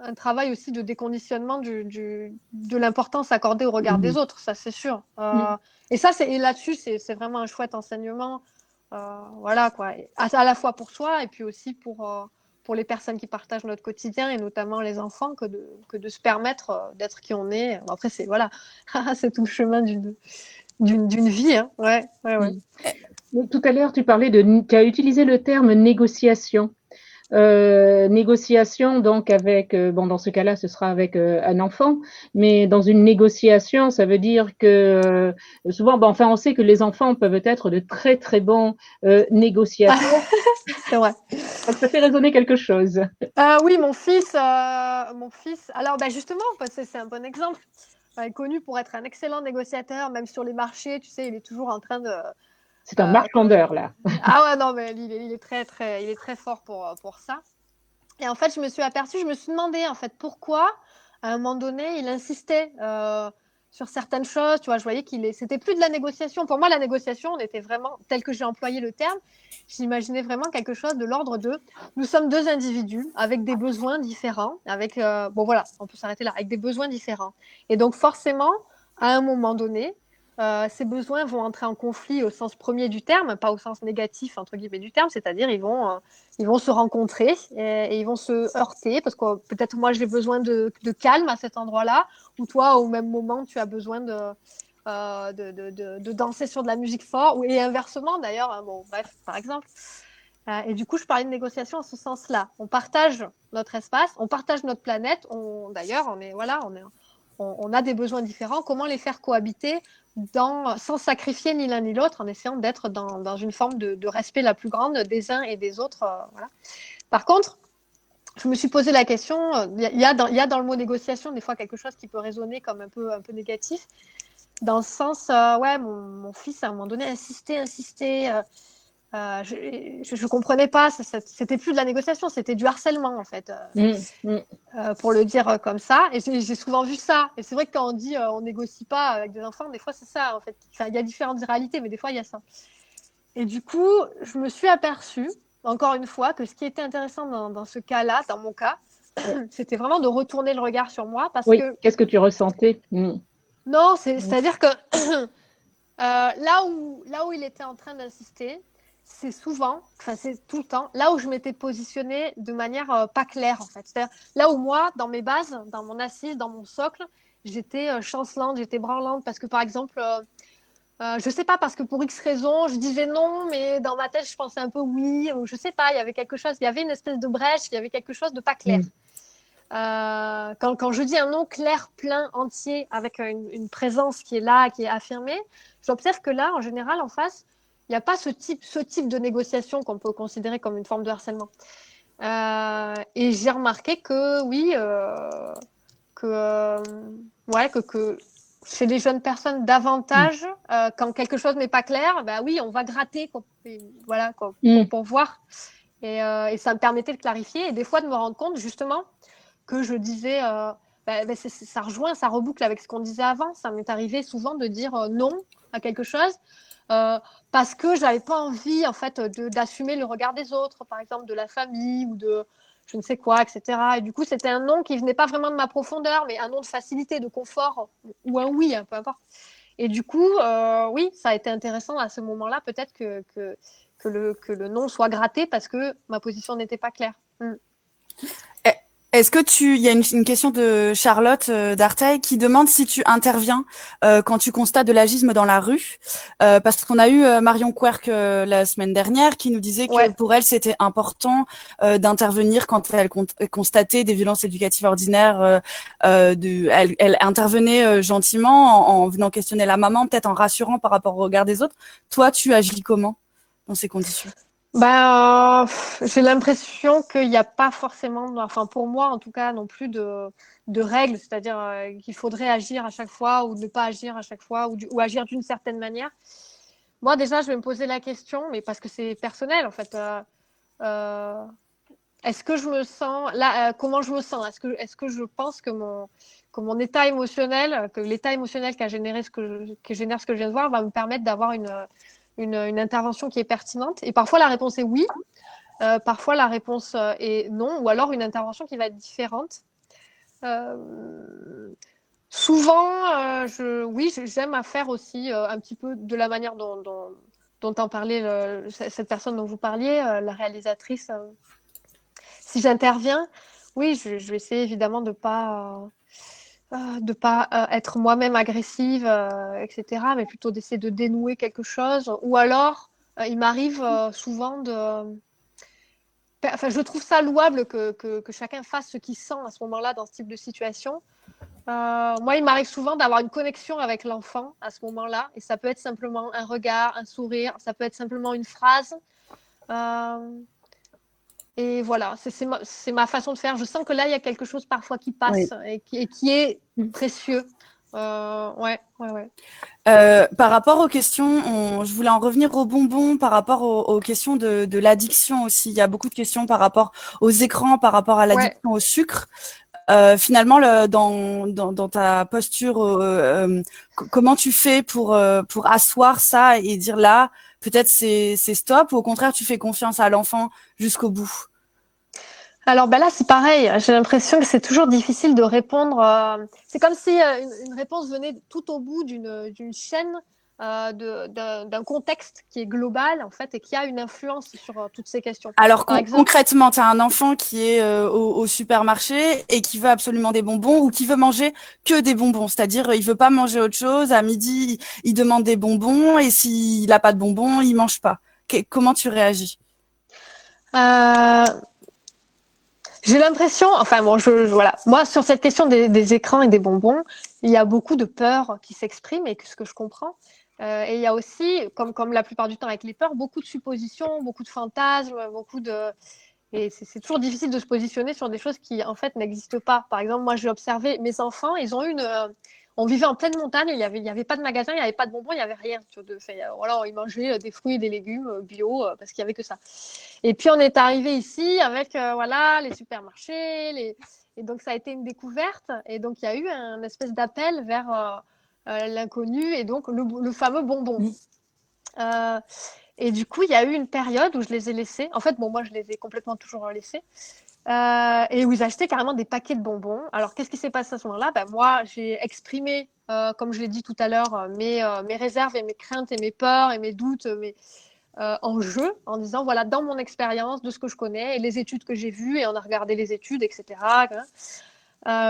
un travail aussi de déconditionnement de l'importance accordée au regard des autres, ça c'est sûr. Et là-dessus, c'est vraiment un chouette enseignement, voilà quoi, à la fois pour soi et puis aussi pour pour les personnes qui partagent notre quotidien et notamment les enfants que de se permettre d'être qui on est. Après, c'est voilà, c'est tout le chemin d'une vie. Hein. Ouais, ouais, ouais. Tout à l'heure, tu as utilisé le terme négociation. Négociation, donc avec, bon, dans ce cas-là, ce sera avec un enfant, mais dans une négociation, ça veut dire que souvent, bon, enfin, on sait que les enfants peuvent être de très très bons négociateurs. C'est vrai. Donc, ça fait résonner quelque chose. Oui, mon fils. Alors, ben justement, parce que c'est un bon exemple. Il est connu pour être un excellent négociateur, même sur les marchés. Tu sais, il est toujours en train de. C'est un marchandeur, là. Ah ouais, non, mais il est il est très fort pour ça. Et en fait, je me suis demandé en fait pourquoi, à un moment donné, il insistait sur certaines choses. Tu vois, je voyais c'était plus de la négociation. Pour moi, la négociation, on était vraiment, tel que j'ai employé le terme, j'imaginais vraiment quelque chose de l'ordre de, nous sommes deux individus avec des besoins différents, bon voilà, on peut s'arrêter là, avec des besoins différents. Et donc forcément, à un moment donné, ces besoins vont entrer en conflit au sens premier du terme, pas au sens négatif entre guillemets du terme, c'est-à-dire ils vont se rencontrer et ils vont se heurter parce que peut-être moi j'ai besoin de calme à cet endroit-là, ou toi au même moment tu as besoin de danser sur de la musique fort, et inversement d'ailleurs, hein, bon bref par exemple. Et du coup je parlais de négociation en ce sens-là. On partage notre espace, on partage notre planète, d'ailleurs on a des besoins différents, comment les faire cohabiter sans sacrifier ni l'un ni l'autre, en essayant d'être dans une forme de respect la plus grande des uns et des autres. Voilà. Par contre, je me suis posé la question, il y a dans le mot négociation des fois quelque chose qui peut résonner comme un peu négatif, dans le sens, ouais, mon fils à un moment donné insistait, je comprenais pas, c'était plus de la négociation, c'était du harcèlement en fait, pour le dire comme ça. Et j'ai souvent vu ça. Et c'est vrai que quand on dit on négocie pas avec des enfants, des fois c'est ça en fait. Enfin, il y a différentes réalités, mais des fois il y a ça. Et du coup, je me suis aperçue, encore une fois, que ce qui était intéressant dans ce cas-là, dans mon cas, c'était vraiment de retourner le regard sur moi, parce Oui, que qu'est-ce que tu ressentais? non, c'est-à-dire que là où il était en train d'insister, c'est souvent, enfin c'est tout le temps, là où je m'étais positionnée de manière pas claire en fait. C'est-à-dire là où moi, dans mes bases, dans mon assise, dans mon socle, j'étais chancelante, j'étais branlante parce que par exemple, je sais pas, parce que pour X raisons, je disais non, mais dans ma tête, je pensais un peu oui, ou je sais pas, il y avait quelque chose, il y avait une espèce de brèche, il y avait quelque chose de pas clair. Quand je dis un nom clair, plein, entier, avec une présence qui est là, qui est affirmée, j'observe que là, en général, en face, il n'y a pas ce type de négociation qu'on peut considérer comme une forme de harcèlement. Et j'ai remarqué que oui, que chez les jeunes personnes davantage, quand quelque chose n'est pas clair, bah oui, on va gratter, voilà, pour voir. Et ça me permettait de clarifier et des fois de me rendre compte justement que je disais, ça rejoint, ça reboucle avec ce qu'on disait avant. Ça m'est arrivé souvent de dire non à quelque chose parce que j'avais pas envie en fait d'assumer le regard des autres, par exemple de la famille ou de je ne sais quoi, etc. Et du coup, c'était un non qui venait pas vraiment de ma profondeur, mais un non de facilité, de confort ou un oui, peu importe. Et du coup, oui, ça a été intéressant à ce moment-là, peut-être que le non soit gratté parce que ma position n'était pas claire. Est-ce que il y a une question de Charlotte d'Arteil qui demande si tu interviens quand tu constates de l'agisme dans la rue, parce qu'on a eu Marion Querc la semaine dernière qui nous disait que pour elle c'était important d'intervenir quand elle constatait des violences éducatives ordinaires. Elle intervenait gentiment en venant questionner la maman, peut-être en rassurant par rapport au regard des autres. Toi, tu agis comment dans ces conditions? J'ai l'impression qu'il n'y a pas forcément, enfin pour moi en tout cas, non plus de règles, c'est-à-dire qu'il faudrait agir à chaque fois ou ne pas agir à chaque fois ou agir d'une certaine manière. Moi déjà, je vais me poser la question, mais parce que c'est personnel en fait. Est-ce que je me sens là comment je me sens? Est-ce que je pense que mon état émotionnel, que l'état émotionnel qui génère ce que je viens de voir va me permettre d'avoir une intervention qui est pertinente? Et parfois la réponse est oui, parfois la réponse est non, ou alors une intervention qui va être différente. Souvent, j'aime à faire aussi un petit peu de la manière dont en parlait cette personne dont vous parliez, la réalisatrice si j'interviens, oui, je vais essayer évidemment de pas être moi-même agressive, etc., mais plutôt d'essayer de dénouer quelque chose. Ou alors, il m'arrive souvent Enfin, je trouve ça louable que chacun fasse ce qu'il sent à ce moment-là dans ce type de situation. Moi, il m'arrive souvent d'avoir une connexion avec l'enfant à ce moment-là, et ça peut être simplement un regard, un sourire, ça peut être simplement une phrase. Euh, et voilà, c'est ma façon de faire. Je sens que là, il y a quelque chose parfois qui passe Oui. et qui est précieux. Ouais, ouais, ouais. Par rapport aux questions, je voulais en revenir aux bonbons, par rapport aux questions de l'addiction aussi. Il y a beaucoup de questions par rapport aux écrans, par rapport à Ouais. l'addiction au sucre. Finalement, dans ta posture, comment tu fais pour asseoir ça et dire là, peut-être c'est stop, ou au contraire, tu fais confiance à l'enfant jusqu'au bout? Alors ben là, c'est pareil. J'ai l'impression que c'est toujours difficile de répondre. C'est comme si une réponse venait tout au bout d'une chaîne d'un contexte qui est global en fait et qui a une influence sur toutes ces questions. Alors Par exemple, concrètement, tu as un enfant qui est au supermarché et qui veut absolument des bonbons, ou qui veut manger que des bonbons, c'est-à-dire il veut pas manger autre chose. À midi, il demande des bonbons, et s'il a pas de bonbons, il mange pas. Comment tu réagis? euh, j'ai l'impression, enfin bon, voilà, moi sur cette question des écrans et des bonbons, il y a beaucoup de peurs qui s'expriment et ce que je comprends. Et il y a aussi, comme la plupart du temps avec les peurs, beaucoup de suppositions, beaucoup de fantasmes, et c'est toujours difficile de se positionner sur des choses qui en fait n'existent pas. Par exemple, moi j'ai observé mes enfants, ils ont on vivait en pleine montagne, il y avait pas de magasin, il n'y avait pas de bonbons, il n'y avait rien. Voilà, ils mangeaient des fruits et des légumes bio parce qu'il y avait que ça. Et puis on est arrivé ici avec voilà les supermarchés, et donc ça a été une découverte. Et donc il y a eu un espèce d'appel vers l'inconnu et donc le fameux bonbon. Euh, et du coup, il y a eu une période où je les ai laissés. En fait, bon, moi, je les ai complètement toujours laissés. Et où ils achetaient carrément des paquets de bonbons. Alors, qu'est-ce qui s'est passé à ce moment-là? Ben, moi, j'ai exprimé, comme je l'ai dit tout à l'heure, mes réserves et mes craintes et mes peurs et mes doutes en jeu, en disant, voilà, dans mon expérience, de ce que je connais et les études que j'ai vues, et on a regardé les études, etc.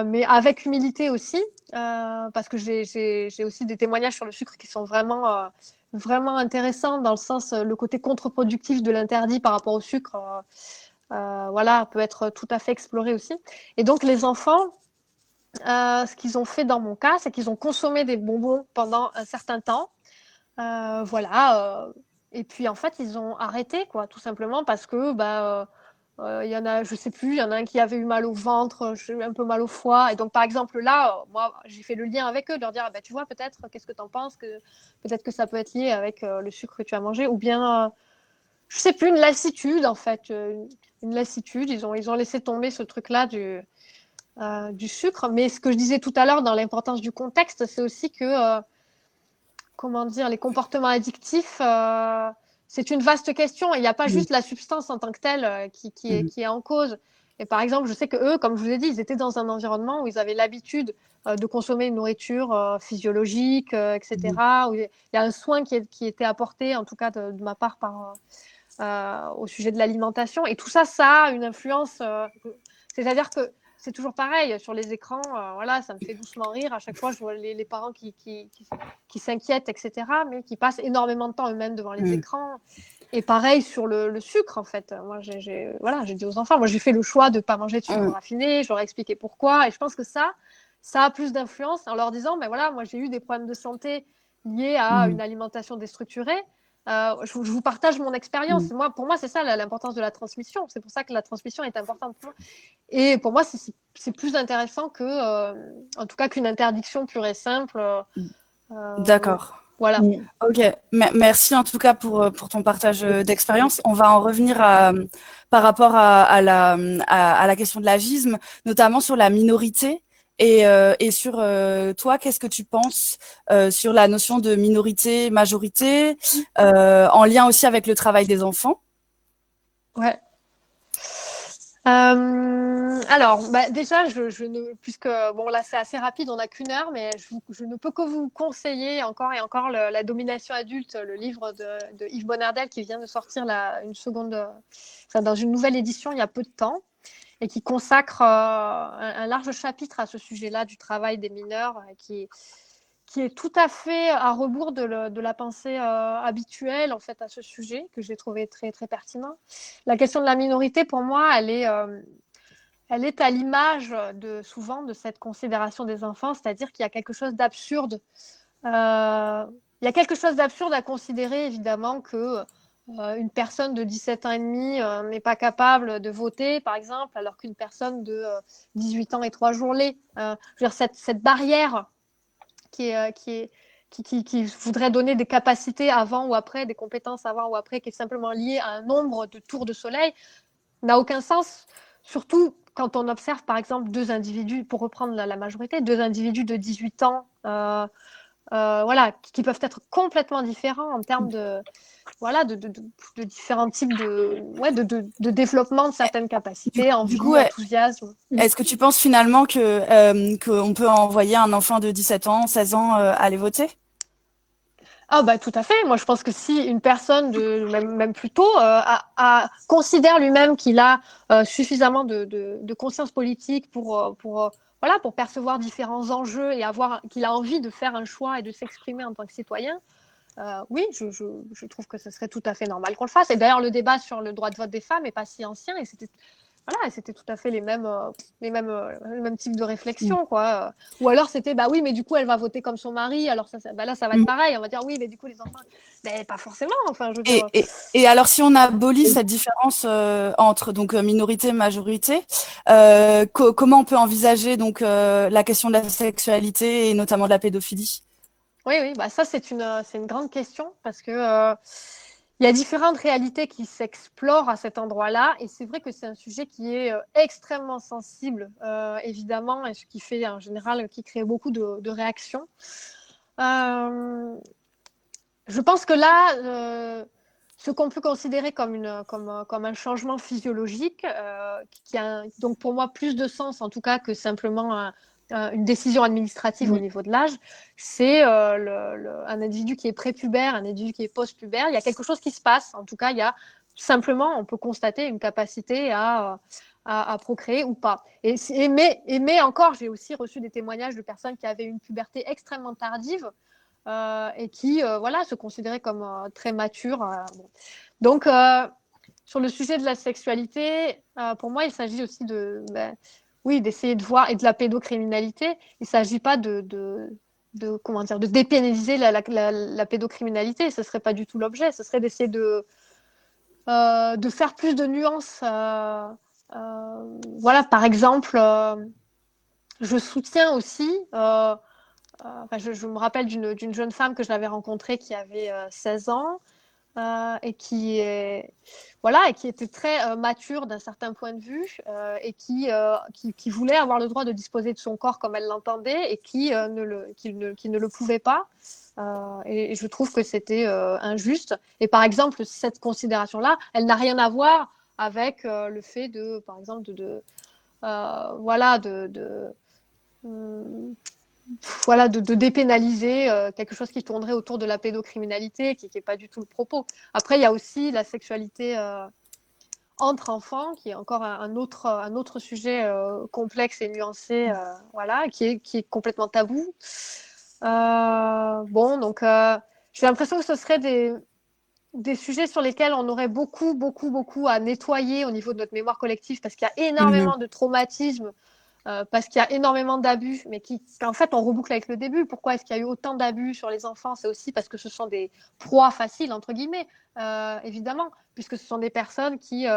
Mais avec humilité aussi, parce que j'ai aussi des témoignages sur le sucre qui sont vraiment intéressants dans le sens, le côté contre-productif de l'interdit par rapport au sucre, voilà, peut être tout à fait exploré aussi. Et donc les enfants, ce qu'ils ont fait dans mon cas, c'est qu'ils ont consommé des bonbons pendant un certain temps, voilà, et puis en fait ils ont arrêté, quoi, tout simplement parce que il y en a, je sais plus, il y en a un qui avait eu mal au ventre, j'ai eu un peu mal au foie. Et donc, par exemple, là, moi, j'ai fait le lien avec eux, de leur dire, ah, ben, tu vois, peut-être, qu'est-ce que tu en penses, peut-être que ça peut être lié avec le sucre que tu as mangé, ou bien, je sais plus, une lassitude, en fait, une lassitude. Ils ont laissé tomber ce truc-là du sucre. Mais ce que je disais tout à l'heure dans l'importance du contexte, c'est aussi que, comment dire, les comportements addictifs, c'est une vaste question. Il n'y a pas juste la substance en tant que telle qui est en cause. Et par exemple, je sais que eux, comme je vous ai dit, ils étaient dans un environnement où ils avaient l'habitude de consommer une nourriture physiologique, etc. Où il y a un soin qui était apporté, en tout cas de ma part, au sujet de l'alimentation. Et tout ça, ça a une influence. C'est-à-dire que c'est toujours pareil sur les écrans. Voilà, ça me fait doucement rire. À chaque fois, je vois les parents qui s'inquiètent, etc., mais qui passent énormément de temps eux-mêmes devant les écrans. Et pareil sur le sucre, en fait. Moi, voilà, j'ai dit aux enfants, moi, j'ai fait le choix de ne pas manger de sucre raffiné. Je leur ai expliqué pourquoi. Et je pense que ça a plus d'influence en leur disant, ben voilà, moi, j'ai eu des problèmes de santé liés à une alimentation déstructurée. Je vous partage mon expérience. Pour moi, c'est ça l'importance de la transmission. C'est pour ça que la transmission est importante pour moi. Et pour moi, c'est plus intéressant en tout cas, qu'une interdiction pure et simple. D'accord. Voilà. Ok, merci en tout cas pour ton partage d'expérience. On va en revenir par rapport à la question de l'agisme, notamment sur la minorité, et sur toi, qu'est-ce que tu penses sur la notion de minorité, majorité, en lien aussi avec le travail des enfants? Ouais. Alors, déjà, puisque bon là c'est assez rapide, on n'a qu'une heure, mais je ne peux que vous conseiller encore et encore la domination adulte, le livre de Yves Bonardel qui vient de sortir dans une nouvelle édition il y a peu de temps. et qui consacre un large chapitre à ce sujet-là du travail des mineurs, qui est tout à fait à rebours de la pensée habituelle en fait à ce sujet, que j'ai trouvé très très pertinent. La question de la minorité, pour moi, elle est à l'image souvent de cette considération des enfants, c'est-à-dire qu'il y a quelque chose d'absurde. Il y a quelque chose d'absurde à considérer, évidemment, que une personne de 17 ans et demi n'est pas capable de voter, par exemple, alors qu'une personne de 18 ans et 3 jours l'est. Je veux dire, cette barrière qui voudrait donner des capacités avant ou après, des compétences avant ou après, qui est simplement liée à un nombre de tours de soleil, n'a aucun sens, surtout quand on observe, par exemple, deux individus, pour reprendre la majorité, deux individus de 18 ans, voilà, qui peuvent être complètement différents en termes de, voilà, de différents types de développement de certaines capacités, envie, enthousiasme. Est-ce que tu penses finalement qu'on peut envoyer un enfant de 17 ans, 16 ans aller voter? Ah bah tout à fait. Moi je pense que si une personne même plus tôt considère lui-même qu'il a suffisamment de conscience politique voilà, pour percevoir différents enjeux et qu'il a envie de faire un choix et de s'exprimer en tant que citoyen, oui, je trouve que ce serait tout à fait normal qu'on le fasse. Et d'ailleurs, le débat sur le droit de vote des femmes n'est pas si ancien et c'était tout à fait les mêmes types de réflexion, quoi. Ou alors c'était, bah oui, mais du coup, elle va voter comme son mari, alors là, ça va être pareil. On va dire, oui, mais du coup, les enfants, mais pas forcément, enfin, je veux dire. Et alors, si on abolit cette différence entre donc minorité et majorité, comment on peut envisager donc la question de la sexualité et notamment de la pédophilie? Oui, bah ça, c'est une grande question parce que il y a différentes réalités qui s'explorent à cet endroit-là, et c'est vrai que c'est un sujet qui est extrêmement sensible, évidemment, et ce qui fait en général, qui crée beaucoup de réactions. Je pense que là, ce qu'on peut considérer comme un changement physiologique, qui a donc pour moi plus de sens en tout cas que simplement une décision administrative au niveau de l'âge, c'est un individu qui est prépubère, un individu qui est post-pubère. Il y a quelque chose qui se passe. En tout cas, il y a simplement, on peut constater une capacité à procréer ou pas. Mais encore, j'ai aussi reçu des témoignages de personnes qui avaient une puberté extrêmement tardive et qui voilà, se considéraient comme très matures. Bon. Donc, sur le sujet de la sexualité, pour moi, il s'agit aussi oui, d'essayer de voir, et de la pédocriminalité. Il ne s'agit pas comment dire, de dépénaliser la pédocriminalité. Ce ne serait pas du tout l'objet. Ce serait d'essayer de faire plus de nuances. Voilà, par exemple, je soutiens aussi. Je me rappelle d'une jeune femme que j'avais rencontrée qui avait 16 ans et qui était très mature d'un certain point de vue et qui voulait avoir le droit de disposer de son corps comme elle l'entendait et qui ne le pouvait pas. Et je trouve que c'était injuste. Et par exemple, cette considération-là, elle n'a rien à voir avec le fait par exemple, de dépénaliser quelque chose qui tournerait autour de la pédocriminalité, qui n'est pas du tout le propos. Après, il y a aussi la sexualité entre enfants, qui est encore un autre sujet complexe et nuancé, voilà, qui est complètement tabou. Donc, j'ai l'impression que ce serait des sujets sur lesquels on aurait beaucoup, beaucoup, beaucoup à nettoyer au niveau de notre mémoire collective, parce qu'il y a énormément de traumatismes, parce qu'il y a énormément d'abus, mais qu'en fait, on reboucle avec le début. Pourquoi est-ce qu'il y a eu autant d'abus sur les enfants? C'est aussi parce que ce sont des proies faciles, entre guillemets, évidemment, puisque ce sont des personnes qui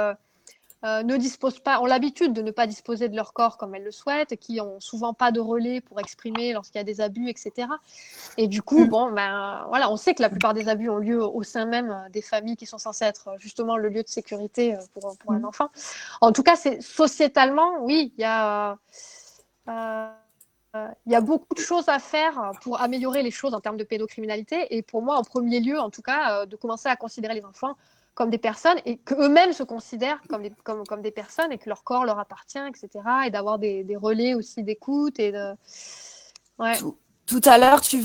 ne disposent pas, ont l'habitude de ne pas disposer de leur corps comme elles le souhaitent, qui ont souvent pas de relais pour exprimer lorsqu'il y a des abus, etc. Et du coup, voilà, on sait que la plupart des abus ont lieu au sein même des familles qui sont censées être justement le lieu de sécurité pour un enfant. En tout cas, sociétalement, oui, il y a beaucoup de choses à faire pour améliorer les choses en termes de pédocriminalité. Et pour moi, en premier lieu, en tout cas, de commencer à considérer les enfants comme des personnes et qu'eux-mêmes se considèrent comme des personnes et que leur corps leur appartient, etc. Et d'avoir des relais aussi d'écoute et de... Ouais. Tout à l'heure, tu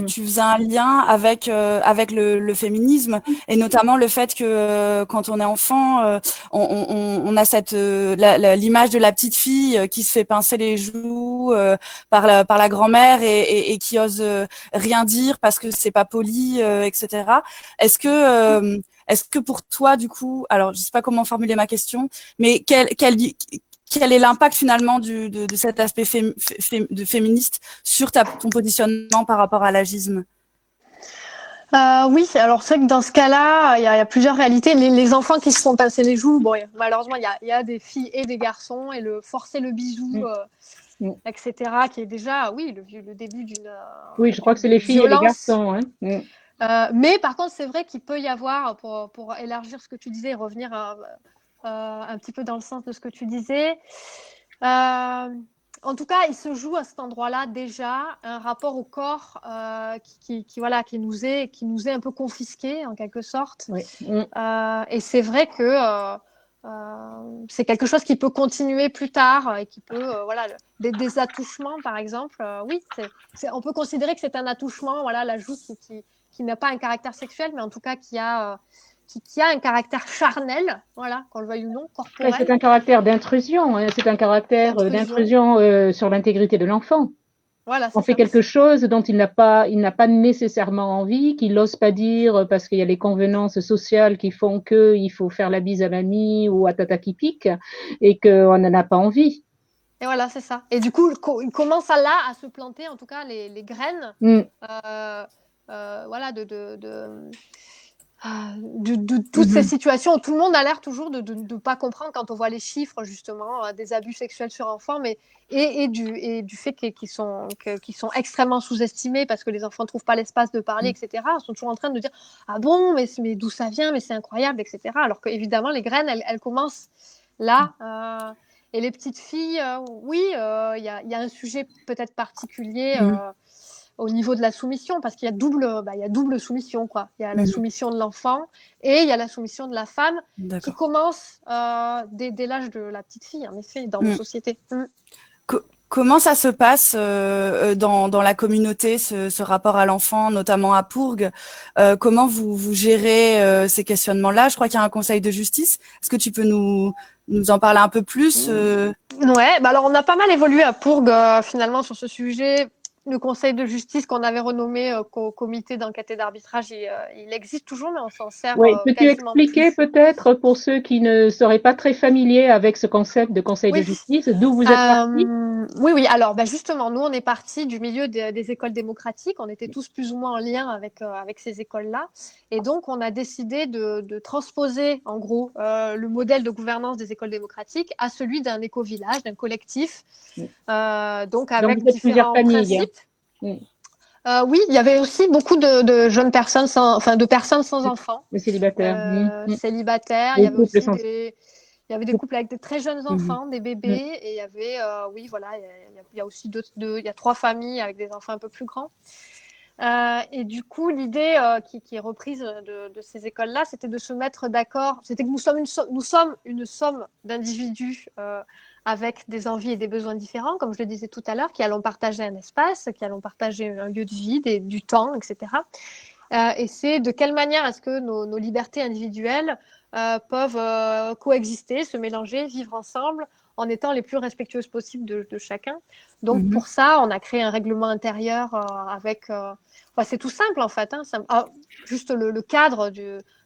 faisais un lien avec le féminisme et notamment le fait que quand on est enfant, on a cette l'image de la petite fille qui se fait pincer les joues par la grand-mère et qui ose rien dire parce que c'est pas poli, etc. Est-ce que est-ce que pour toi, du coup, alors je sais pas comment formuler ma question, mais quel est l'impact finalement de cet aspect féministe sur ton positionnement par rapport à l'agisme? Oui, alors c'est vrai que dans ce cas-là, il y a plusieurs réalités. Les enfants qui se font pincer les joues, bon, malheureusement, il y a des filles et des garçons, et forcer le bisou, etc., qui est déjà, oui, le début d'une Oui, je crois que c'est les filles et les violence. garçons. Hein. Mais par contre, c'est vrai qu'il peut y avoir, pour élargir ce que tu disais, et revenir un petit peu dans le sens de ce que tu disais, en tout cas, il se joue à cet endroit-là déjà un rapport au corps qui nous est un peu confisqué en quelque sorte. Oui. Et c'est vrai que c'est quelque chose qui peut continuer plus tard et qui peut, des attouchements par exemple. Oui, on peut considérer que c'est un attouchement, voilà, la joue qui n'a pas un caractère sexuel, mais en tout cas qui a un caractère charnel, voilà, qu'on le veuille ou non, corporel. C'est un caractère d'intrusion, hein, c'est un caractère d'intrusion sur l'intégrité de l'enfant. Voilà, on fait quelque chose dont il n'a pas nécessairement envie, qu'il n'ose pas dire parce qu'il y a les convenances sociales qui font qu'il faut faire la bise à mamie ou à tata qui pique et qu'on n'en a pas envie. Et voilà, c'est ça. Et du coup, il commence à se planter, en tout cas, les graines voilà, de toutes ces situations où tout le monde a l'air toujours de ne pas comprendre quand on voit les chiffres justement des abus sexuels sur enfants, mais et du fait qu'ils sont extrêmement sous-estimés parce que les enfants ne trouvent pas l'espace de parler, etc. Ils sont toujours en train de dire ah bon, mais d'où ça vient, mais c'est incroyable, etc. Alors qu'évidemment les graines elles commencent là. Et les petites filles, oui, il y a un sujet peut-être particulier. Au niveau de la soumission, parce qu'il y a double soumission, quoi. Il y a la soumission de l'enfant et il y a la soumission de la femme qui commence dès l'âge de la petite fille, en effet, dans nos sociétés. Comment ça se passe dans la communauté, ce rapport à l'enfant, notamment à Pourgue? Comment vous gérez ces questionnements-là? Je crois qu'il y a un conseil de justice. Est-ce que tu peux nous en parler un peu plus Ouais, alors on a pas mal évolué à Pourgue finalement sur ce sujet. Le conseil de justice qu'on avait renommé comité d'enquête et d'arbitrage, il existe toujours, mais on s'en sert peux-tu expliquer peut-être pour ceux qui ne seraient pas très familiers avec ce concept de conseil de justice, d'où vous êtes partis? Oui. Alors, justement, nous, on est partis du milieu des écoles démocratiques. On était tous plus ou moins en lien avec ces écoles-là. Et donc, on a décidé de transposer, en gros, le modèle de gouvernance des écoles démocratiques à celui d'un éco-village, d'un collectif. Donc, avec différents principes. Oui, il y avait aussi beaucoup de jeunes personnes de personnes sans enfants. Célibataires. Célibataires. Il y avait aussi il y avait des couples avec des très jeunes enfants, des bébés, et il y avait, il y a aussi il y a 3 familles avec des enfants un peu plus grands. Et du coup, l'idée qui est reprise de ces écoles-là, c'était de se mettre d'accord. C'était que nous sommes une somme d'individus avec des envies et des besoins différents, comme je le disais tout à l'heure, qui allons partager un espace, qui allons partager un lieu de vie, du temps, etc. Et c'est de quelle manière est-ce que nos libertés individuelles peuvent coexister, se mélanger, vivre ensemble en étant les plus respectueuses possibles de chacun. Donc pour ça, on a créé un règlement intérieur avec... c'est tout simple en fait, juste le cadre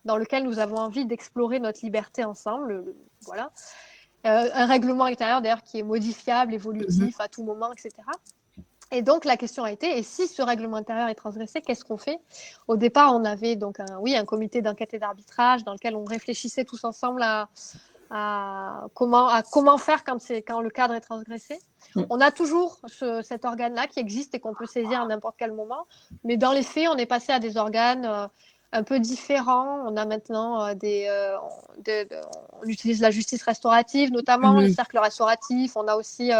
dans lequel nous avons envie d'explorer notre liberté ensemble. Voilà. Un règlement intérieur d'ailleurs qui est modifiable, évolutif à tout moment, etc. Et donc, la question a été, et si ce règlement intérieur est transgressé, qu'est-ce qu'on fait? Au départ, on avait donc un comité d'enquête et d'arbitrage dans lequel on réfléchissait tous ensemble à comment faire quand le cadre est transgressé. On a toujours cet organe-là qui existe et qu'on peut saisir à n'importe quel moment. Mais dans les faits, on est passé à des organes un peu différents. On a maintenant on utilise la justice restaurative, notamment les cercles restauratifs. On a aussi...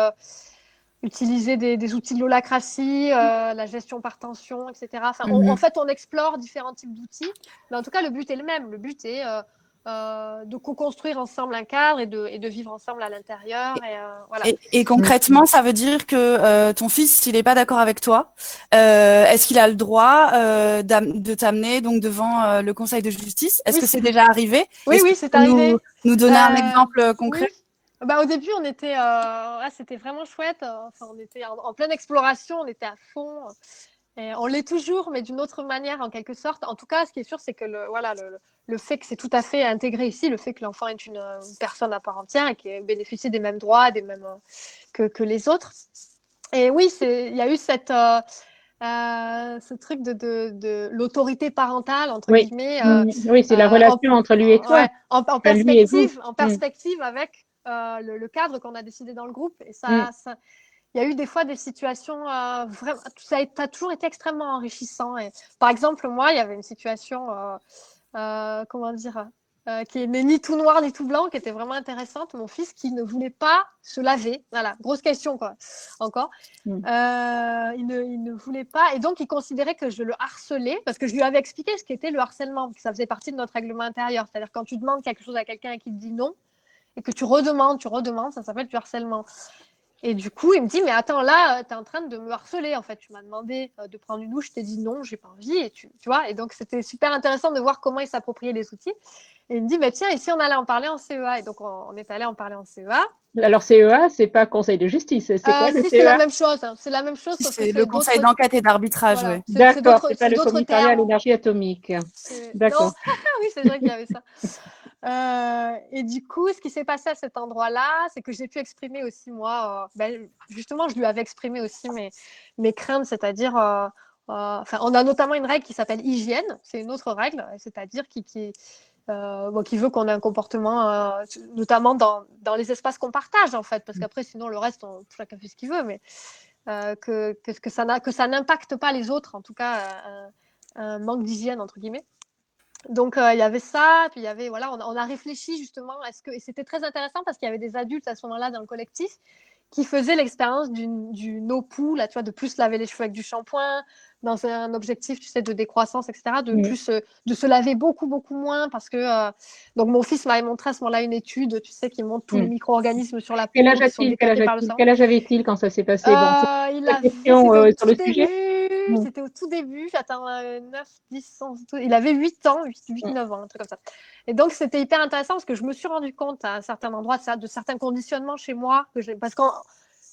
utiliser des outils de l'holacratie, la gestion par tension, etc. En fait, on explore différents types d'outils, mais en tout cas, le but est le même. Le but est de co-construire ensemble un cadre et de vivre ensemble à l'intérieur. Voilà. Et concrètement, ça veut dire que ton fils, s'il n'est pas d'accord avec toi, est-ce qu'il a le droit de t'amener donc devant le Conseil de justice? Est-ce que c'est déjà arrivé? Oui, oui, c'est arrivé. Nous donner un exemple concret? Oui. Bah, au début, on était, c'était vraiment chouette. Enfin, on était en pleine exploration, on était à fond. Et on l'est toujours, mais d'une autre manière, en quelque sorte. En tout cas, ce qui est sûr, c'est que le fait que c'est tout à fait intégré ici, le fait que l'enfant est une personne à part entière et qui bénéficie des mêmes droits, des mêmes que les autres. Et oui, il y a eu ce truc de l'autorité parentale, entre guillemets. Oui, c'est la relation entre lui et toi. Ouais, en perspective avec le cadre qu'on a décidé dans le groupe. Et ça, il y a eu des fois des situations vraiment. Ça a toujours été extrêmement enrichissant. Et, par exemple, moi, il y avait une situation, comment dire, qui n'est ni tout noir ni tout blanc, qui était vraiment intéressante. Mon fils qui ne voulait pas se laver. Voilà, grosse question, quoi. Encore. Il ne voulait pas. Et donc, il considérait que je le harcelais, parce que je lui avais expliqué ce qu'était le harcèlement, que ça faisait partie de notre règlement intérieur. C'est-à-dire, quand tu demandes quelque chose à quelqu'un et qu'il te dit non, et que tu redemandes, ça s'appelle du harcèlement. Et du coup, il me dit, mais attends, là, tu es en train de me harceler, en fait. Tu m'as demandé de prendre une douche, je t'ai dit non, j'ai pas envie. Et tu vois, et donc, c'était super intéressant de voir comment il s'appropriait les outils. Et il me dit, mais tiens, et si on allait en parler en CEA? Et donc, on est allé en parler en CEA. Alors, CEA, c'est pas Conseil de justice. C'est quoi le CEA? C'est la même chose. Hein. C'est la même chose. C'est le Conseil d'enquête et d'arbitrage, voilà. oui. D'accord, c'est pas le Commissariat à l'énergie atomique. D'accord. Oui, c'est vrai qu'il y avait ça. Et du coup, ce qui s'est passé à cet endroit-là, c'est que j'ai pu exprimer aussi, moi, justement, je lui avais exprimé aussi mes craintes, c'est-à-dire, on a notamment une règle qui s'appelle hygiène, c'est une autre règle, c'est-à-dire qui veut qu'on ait un comportement, notamment dans les espaces qu'on partage, en fait, parce qu'après, sinon, le reste, chacun fait ce qu'il veut, mais que ça n'impacte pas les autres, en tout cas, un manque d'hygiène, entre guillemets. Donc, il y avait ça, puis il y avait, voilà, on a réfléchi justement, et c'était très intéressant parce qu'il y avait des adultes à ce moment-là dans le collectif qui faisaient l'expérience du no-poo, là, tu vois, de plus laver les cheveux avec du shampoing, dans un objectif, tu sais, de décroissance, etc., de se laver beaucoup, beaucoup moins, parce que, donc mon fils m'avait montré à ce moment-là une étude, tu sais, qui montre tous les micro-organismes sur la peau. Quel âge avait-il quand ça s'est passé? C'était au tout début, j'attends 9, 10 ans, il avait 8 ans, 8-9 ans, un truc comme ça. Et donc, c'était hyper intéressant parce que je me suis rendu compte à un certain endroit de certains conditionnements chez moi, parce qu'il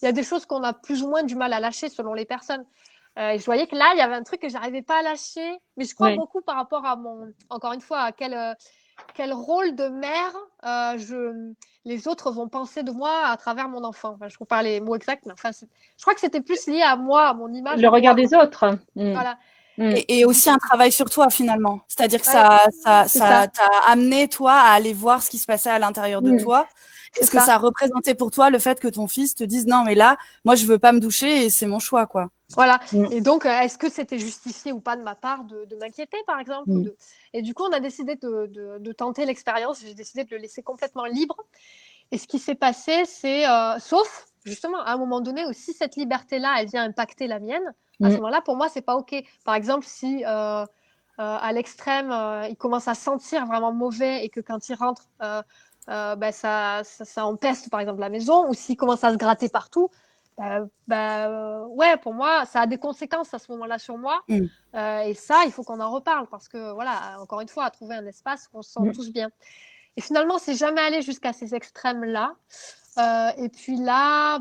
y a des choses qu'on a plus ou moins du mal à lâcher selon les personnes. Et je voyais que là, il y avait un truc que je n'arrivais pas à lâcher, mais je crois beaucoup par rapport à encore une fois, à quel rôle de mère les autres vont penser de moi à travers mon enfant. Enfin, je ne trouve pas les mots exacts, mais enfin, je crois que c'était plus lié à moi, à mon image. Le regard des autres. Voilà. Et aussi un travail sur toi, finalement. C'est-à-dire que ça t'a amené, toi, à aller voir ce qui se passait à l'intérieur de toi. Est-ce que ça représentait pour toi le fait que ton fils te dise non, mais là, moi, je veux pas me doucher et c'est mon choix, quoi. Voilà. Et donc, est-ce que c'était justifié ou pas de ma part de m'inquiéter, par exemple Et du coup, on a décidé de tenter l'expérience. J'ai décidé de le laisser complètement libre. Et ce qui s'est passé, c'est, sauf, justement, à un moment donné, aussi, cette liberté-là, elle vient impacter la mienne. À ce moment-là, pour moi, c'est pas OK. Par exemple, si à l'extrême, il commence à sentir vraiment mauvais et que quand il rentre, ça empeste, par exemple, la maison, ou s'il commence à se gratter partout, pour moi, ça a des conséquences à ce moment-là sur moi. Et ça, il faut qu'on en reparle parce que, voilà, encore une fois, à trouver un espace où on se sent tous bien. Et finalement, c'est jamais allé jusqu'à ces extrêmes-là. Et puis là,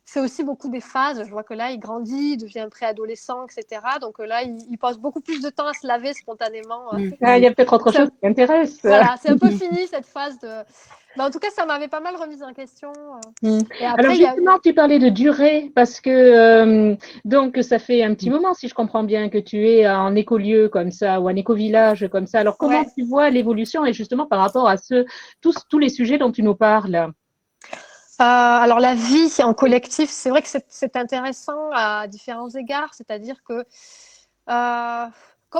c'est aussi beaucoup des phases. Je vois que là, il grandit, il devient préadolescent, etc. Donc là, il passe beaucoup plus de temps à se laver spontanément. Il y a peut-être autre chose qui m'intéresse. Voilà, c'est un peu fini cette phase de... en tout cas, ça m'avait pas mal remise en question. Et après, alors justement, tu parlais de durée parce que donc ça fait un petit moment, si je comprends bien, que tu es en écolieu comme ça ou en éco-village comme ça. Alors comment tu vois l'évolution et justement par rapport à tous les sujets dont tu nous parles? Alors la vie en collectif, c'est vrai que c'est intéressant à différents égards, c'est-à-dire que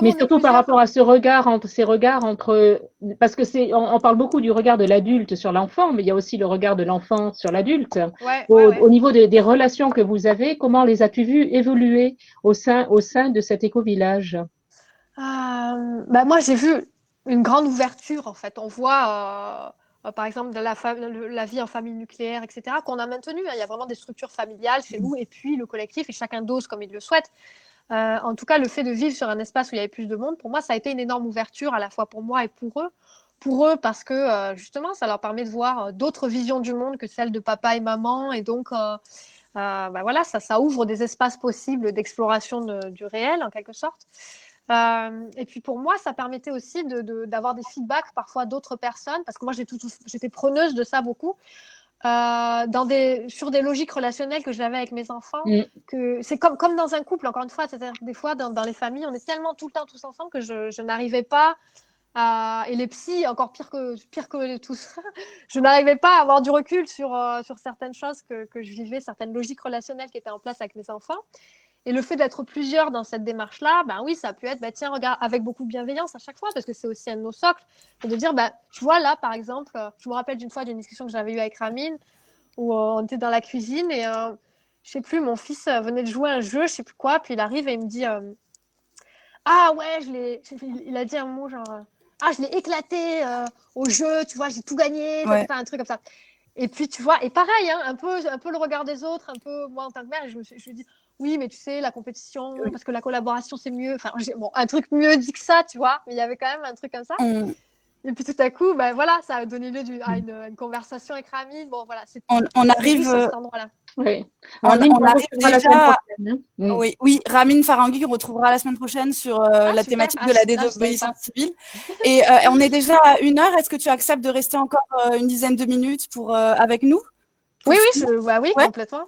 mais surtout par rapport à ces regards entre parce que on parle beaucoup du regard de l'adulte sur l'enfant, mais il y a aussi le regard de l'enfant sur l'adulte. Au niveau des relations que vous avez, comment les as-tu vues évoluer au sein de cet éco-village? Moi, j'ai vu une grande ouverture, en fait. On voit, par exemple, la vie en famille nucléaire, etc., qu'on a maintenue. Il y a vraiment des structures familiales chez nous, et puis le collectif, et chacun dose comme il le souhaite. En tout cas, le fait de vivre sur un espace où il y avait plus de monde, pour moi, ça a été une énorme ouverture, à la fois pour moi et pour eux. Pour eux, parce que justement, ça leur permet de voir d'autres visions du monde que celles de papa et maman. Et donc, voilà, ça ouvre des espaces possibles d'exploration du réel, en quelque sorte. Et puis pour moi, ça permettait aussi d'avoir des feedbacks parfois d'autres personnes, parce que moi, j'étais preneuse de ça beaucoup. Sur des logiques relationnelles que j'avais avec mes enfants, que c'est comme dans un couple, encore une fois, c'est-à-dire que des fois dans les familles, on est tellement tout le temps tous ensemble que je n'arrivais pas et les psys, encore pire que tous, je n'arrivais pas à avoir du recul sur certaines choses que je vivais, certaines logiques relationnelles qui étaient en place avec mes enfants. Et le fait d'être plusieurs dans cette démarche-là, ben oui, ça a pu être, ben tiens, regarde, avec beaucoup de bienveillance à chaque fois, parce que c'est aussi un de nos socles, de dire, ben, tu vois, là, par exemple, je me rappelle d'une fois d'une discussion que j'avais eue avec Ramine, où on était dans la cuisine, et je sais plus, mon fils venait de jouer à un jeu, je sais plus quoi, puis il arrive et il me dit, ah ouais, il a dit un mot genre, ah, je l'ai éclaté au jeu, tu vois, j'ai tout gagné, Ouais. un truc comme ça. Et puis, tu vois, et pareil, hein, un peu le regard des autres, un peu moi en tant que mère, je me dis, oui, mais tu sais, la compétition, parce que la collaboration, c'est mieux. Enfin, bon, un truc mieux dit que ça, tu vois, mais il y avait quand même un truc comme ça. Et puis tout à coup, ben, voilà, ça a donné lieu à une conversation avec Ramine. Bon, voilà, on arrive à cet endroit-là. Oui. On arrive déjà. Oui, Ramine Farangui, qu'on retrouvera la semaine prochaine sur la thématique de la désobéissance civile. Et on est déjà à 1 heure. Est-ce que tu acceptes de rester encore une dizaine de minutes avec nous? Oui, complètement.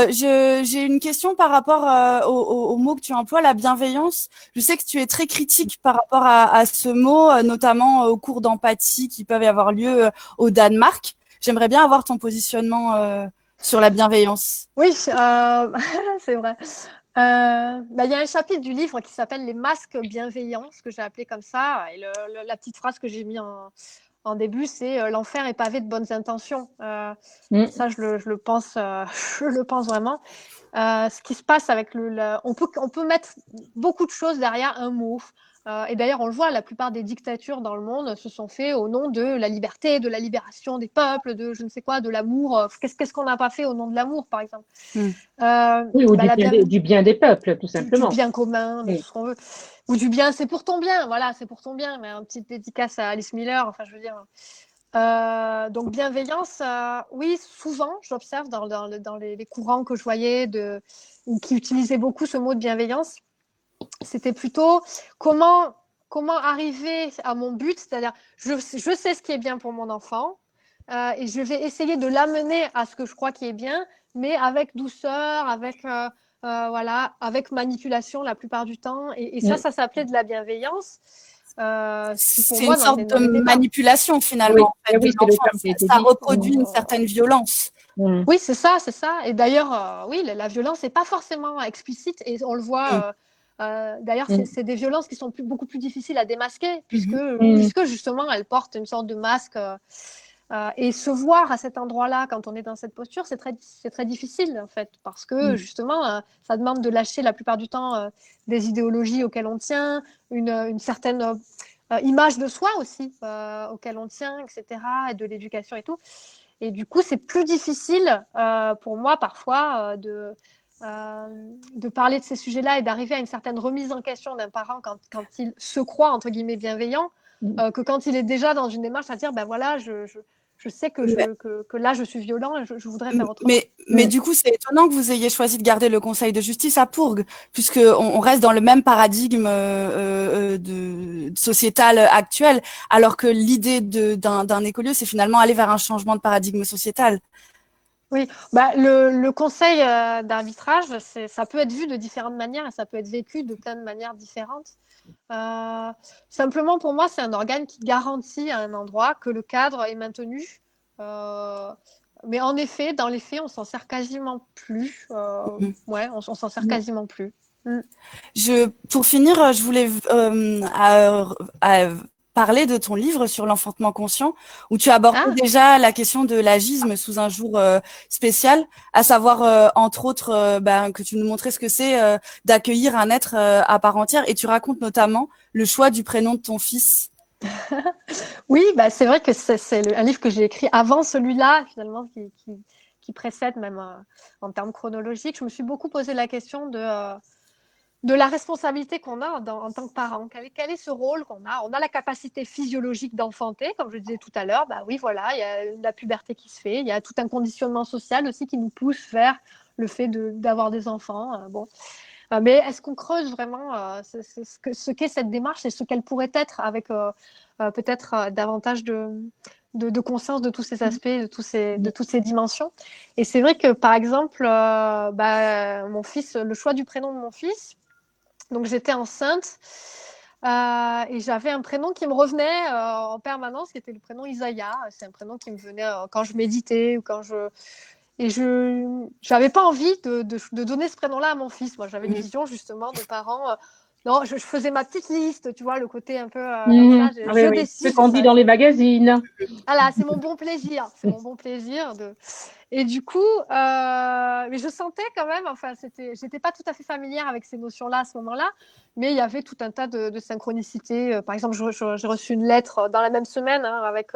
J'ai une question par rapport au mot que tu emploies, la bienveillance. Je sais que tu es très critique par rapport à ce mot, notamment aux cours d'empathie qui peuvent avoir lieu au Danemark. J'aimerais bien avoir ton positionnement sur la bienveillance. Oui, c'est vrai. Il y a un chapitre du livre qui s'appelle Les masques bienveillants, ce que j'ai appelé comme ça. Et la petite phrase que j'ai mis en début, c'est l'enfer est pavé de bonnes intentions. Ça, je le pense, je le pense vraiment. Ce qui se passe avec on peut mettre beaucoup de choses derrière un mot. Et d'ailleurs, on le voit, la plupart des dictatures dans le monde se sont faites au nom de la liberté, de la libération des peuples, de je ne sais quoi, de l'amour. Qu'est-ce qu'on n'a pas fait au nom de l'amour, par exemple Oui, ou du bien des peuples, tout simplement. Du bien commun, de tout ce qu'on veut. Ou du bien, c'est pour ton bien, voilà, c'est pour ton bien. Mais une petite dédicace à Alice Miller, enfin, je veux dire. Donc, bienveillance, oui, souvent, j'observe dans les courants que je voyais qui utilisaient beaucoup ce mot de bienveillance. C'était plutôt comment arriver à mon but, c'est-à-dire je sais ce qui est bien pour mon enfant et je vais essayer de l'amener à ce que je crois qui est bien, mais avec douceur, avec manipulation la plupart du temps. Et ça s'appelait de la bienveillance. C'est une sorte de manipulation finalement. Oui, ça reproduit une certaine violence. Oui, c'est ça. Et d'ailleurs, oui, la violence n'est pas forcément explicite et on le voit. D'ailleurs, c'est des violences qui sont beaucoup plus difficiles à démasquer puisque justement elles portent une sorte de masque. Et se voir à cet endroit-là quand on est dans cette posture, c'est très difficile en fait parce que justement, ça demande de lâcher la plupart du temps des idéologies auxquelles on tient, une certaine image de soi aussi auquel on tient, etc. et de l'éducation et tout. Et du coup, c'est plus difficile pour moi parfois de parler de ces sujets-là et d'arriver à une certaine remise en question d'un parent quand il se croit entre guillemets bienveillant que quand il est déjà dans une démarche à dire ben voilà, je sais que là je suis violent et je voudrais faire autrement. Mais du coup, c'est étonnant que vous ayez choisi de garder le Conseil de justice à Pourgue, puisque on reste dans le même paradigme sociétal actuel, alors que l'idée d'un écolieu, c'est finalement aller vers un changement de paradigme sociétal. Oui, le conseil d'arbitrage, ça peut être vu de différentes manières et ça peut être vécu de plein de manières différentes. Simplement, pour moi, c'est un organe qui garantit à un endroit que le cadre est maintenu. Mais en effet, dans les faits, on s'en sert quasiment plus. On s'en sert quasiment plus. Pour finir, je voulais parler de ton livre sur l'enfantement conscient, où tu abordes déjà la question de l'agisme sous un jour spécial, à savoir, entre autres, que tu nous montrais ce que c'est d'accueillir un être à part entière, et tu racontes notamment le choix du prénom de ton fils. Oui, bah, c'est vrai que c'est un livre que j'ai écrit avant celui-là, finalement, qui précède même en termes chronologiques. Je me suis beaucoup posé la question de la responsabilité qu'on a en tant que parent. Quel est ce rôle qu'on a? On a la capacité physiologique d'enfanter, comme je disais tout à l'heure. Bah oui, voilà, il y a la puberté qui se fait. Il y a tout un conditionnement social aussi qui nous pousse vers le fait d'avoir des enfants. Bon. Mais est-ce qu'on creuse vraiment ce qu'est cette démarche et ce qu'elle pourrait être avec peut-être davantage de conscience de tous ces aspects, de toutes ces dimensions? Et c'est vrai que, par exemple, mon fils, le choix du prénom de mon fils, donc j'étais enceinte et j'avais un prénom qui me revenait en permanence, qui était le prénom Isaiah. C'est un prénom qui me venait quand je méditais ou quand je... Et je n'avais pas envie de donner ce prénom-là à mon fils. Moi, j'avais une vision justement de parents. Non, je faisais ma petite liste, tu vois, le côté un peu comme ça. Oui, Je oui. Ce décide. qu'on dit dans les magazines. Voilà, c'est mon bon plaisir. C'est mon bon plaisir. Et du coup, mais je sentais quand même, enfin, j'étais pas tout à fait familière avec ces notions-là à ce moment-là, mais il y avait tout un tas de synchronicités. Par exemple, j'ai reçu une lettre dans la même semaine avec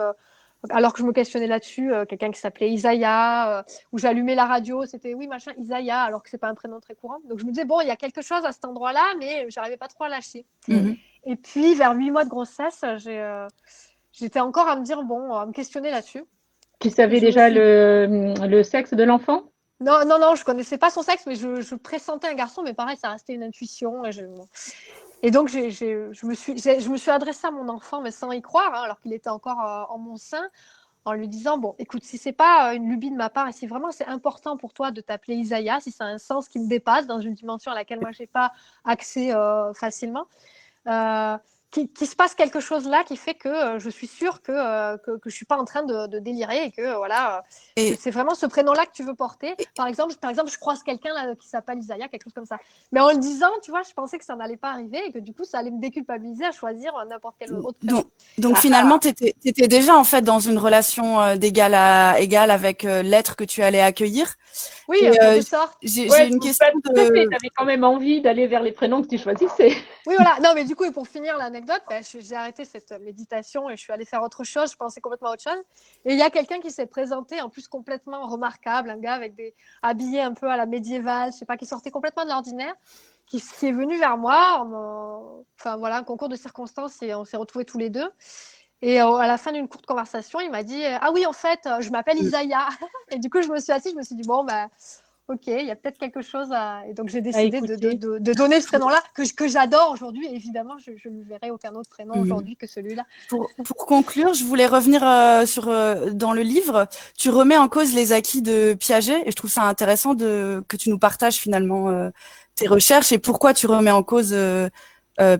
alors que je me questionnais là-dessus, quelqu'un qui s'appelait Isaiah, où j'allumais la radio, c'était oui, machin, Isaiah, alors que c'est pas un prénom très courant. Donc je me disais, bon, il y a quelque chose à cet endroit-là, mais j'arrivais pas trop à lâcher. Et puis, vers 8 mois de grossesse, j'étais encore à me dire, bon, à me questionner là-dessus. Tu savais déjà le sexe de l'enfant? Non, non, non, je connaissais pas son sexe, mais je pressentais un garçon, mais pareil, ça restait une intuition. Et donc, je me suis adressée à mon enfant, mais sans y croire, hein, alors qu'il était encore en mon sein, en lui disant, bon, écoute, si c'est pas une lubie de ma part, et si vraiment c'est important pour toi de t'appeler Isaiah, si ça a un sens qui me dépasse dans une dimension à laquelle moi, j'ai pas accès facilement, qu'il se passe quelque chose là qui fait que je suis sûre que je suis pas en train de délirer et que voilà, que c'est vraiment ce prénom-là que tu veux porter. Par exemple, je croise quelqu'un là qui s'appelle Isaiah, quelque chose comme ça. Mais en le disant, tu vois, je pensais que ça n'allait pas arriver et que du coup, ça allait me déculpabiliser à choisir n'importe quel autre prénom. Donc finalement, tu étais déjà en fait dans une relation d'égal à égal avec l'être que tu allais accueillir. Oui, un professeur. J'ai une question Tu avais quand même envie d'aller vers les prénoms que tu choisissais. Oui, voilà. Non, mais du coup, et pour finir l'anecdote, j'ai arrêté cette méditation et je suis allée faire autre chose. Je pensais complètement à autre chose. Et il y a quelqu'un qui s'est présenté, en plus complètement remarquable, un gars avec habillé un peu à la médiévale, je sais pas, qui sortait complètement de l'ordinaire, qui est venu vers moi. Enfin voilà, un concours de circonstances et on s'est retrouvés tous les deux. Et à la fin d'une courte conversation, il m'a dit ah oui, en fait, je m'appelle Isaiah. Et du coup, je me suis assise, je me suis dit bon, bah. Ok, il y a peut-être quelque chose à... Et donc, j'ai décidé de donner ce prénom-là, que j'adore aujourd'hui. Évidemment, je ne verrai aucun autre prénom aujourd'hui que celui-là. Pour conclure, je voulais revenir dans le livre. Tu remets en cause les acquis de Piaget et je trouve ça intéressant que tu nous partages finalement tes recherches et pourquoi tu remets en cause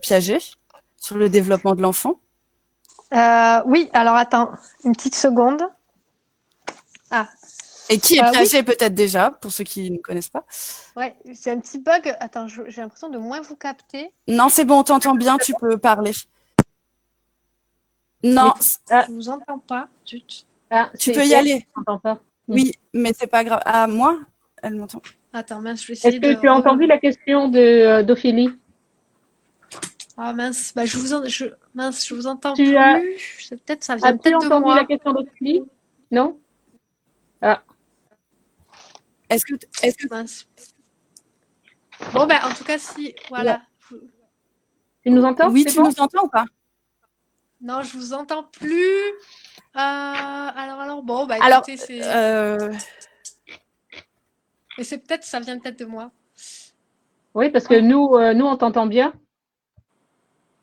Piaget sur le développement de l'enfant. Oui, alors attends, une petite seconde. Ah. Et qui est Piaget peut-être déjà, pour ceux qui ne connaissent pas. Ouais, c'est un petit bug. Attends, j'ai l'impression de moins vous capter. Non, c'est bon, on t'entend bien, tu peux parler. Non, je vous entends pas. Tu peux y aller. Pas. Oui, mais c'est pas grave. Ah, moi, elle m'entend. Attends, mince, je vais essayer. Est-ce que tu as entendu la question d'Ophélie? Ah mince, bah, je vous entends plus. Peut-être ça vient peut-être de moi. As-tu entendu la question d'Ophélie? Non. Ah. Est-ce que... Mince. Bon, ben, en tout cas, si, voilà. Tu nous entends? Oui, tu nous entends ou pas? Non, je vous entends plus. Alors, bon, bah, écoutez, c'est... Mais ça vient peut-être de moi. Oui, parce que nous, on t'entend bien.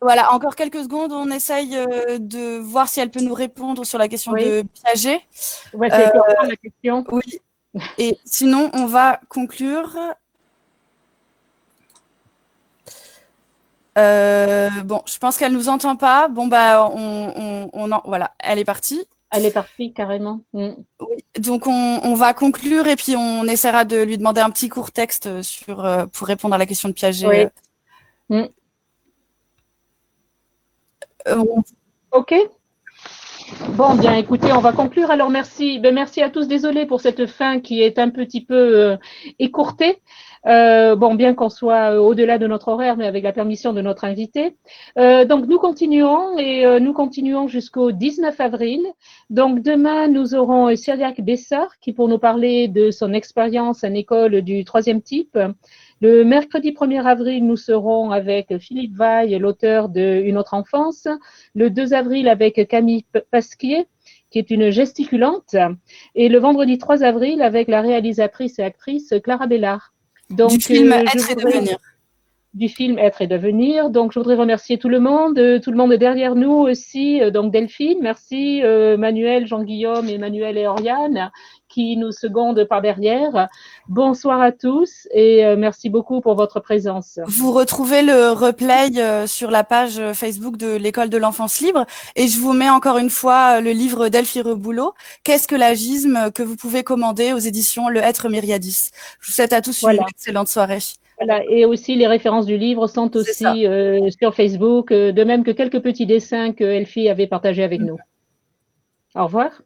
Voilà, encore quelques secondes, on essaye de voir si elle peut nous répondre sur la question de Piaget. Ouais, c'est la question. Oui. Et sinon, on va conclure. Bon, je pense qu'elle nous entend pas. Bon, bah, voilà, elle est partie. Elle est partie, carrément. Oui. Donc, on va conclure et puis on essaiera de lui demander un petit court texte pour répondre à la question de Piaget. Oui. Ok. Bon, bien, écoutez, on va conclure. Alors, merci. Merci à tous. Désolée pour cette fin qui est un petit peu écourtée. Bon, bien qu'on soit au-delà de notre horaire, mais avec la permission de notre invité. Donc, nous continuons et nous continuons jusqu'au 19 avril. Donc, demain, nous aurons Cyriaque Bessard qui pour nous parler de son expérience en école du troisième type. Le mercredi 1er avril, nous serons avec Philippe Vaille, l'auteur de Une autre enfance. Le 2 avril, avec Camille Pasquier, qui est une gesticulante. Et le vendredi 3 avril, avec la réalisatrice et actrice Clara Bellard. Donc, du film Être et devenir. Du film Être et devenir. Donc, je voudrais remercier tout le monde derrière nous aussi. Donc, Delphine, merci, Manuel, Jean-Guillaume, Emmanuel et Oriane, qui nous secondent par derrière. Bonsoir à tous et merci beaucoup pour votre présence. Vous retrouvez le replay sur la page Facebook de l'École de l'enfance libre et je vous mets encore une fois le livre d'Elfie Reboulot, Qu'est-ce que l'agisme, que vous pouvez commander aux éditions Le Être Myriadis. Je vous souhaite à tous une excellente soirée. Voilà, et aussi les références du livre sont aussi sur Facebook, de même que quelques petits dessins que Elfie avait partagés avec nous. Au revoir.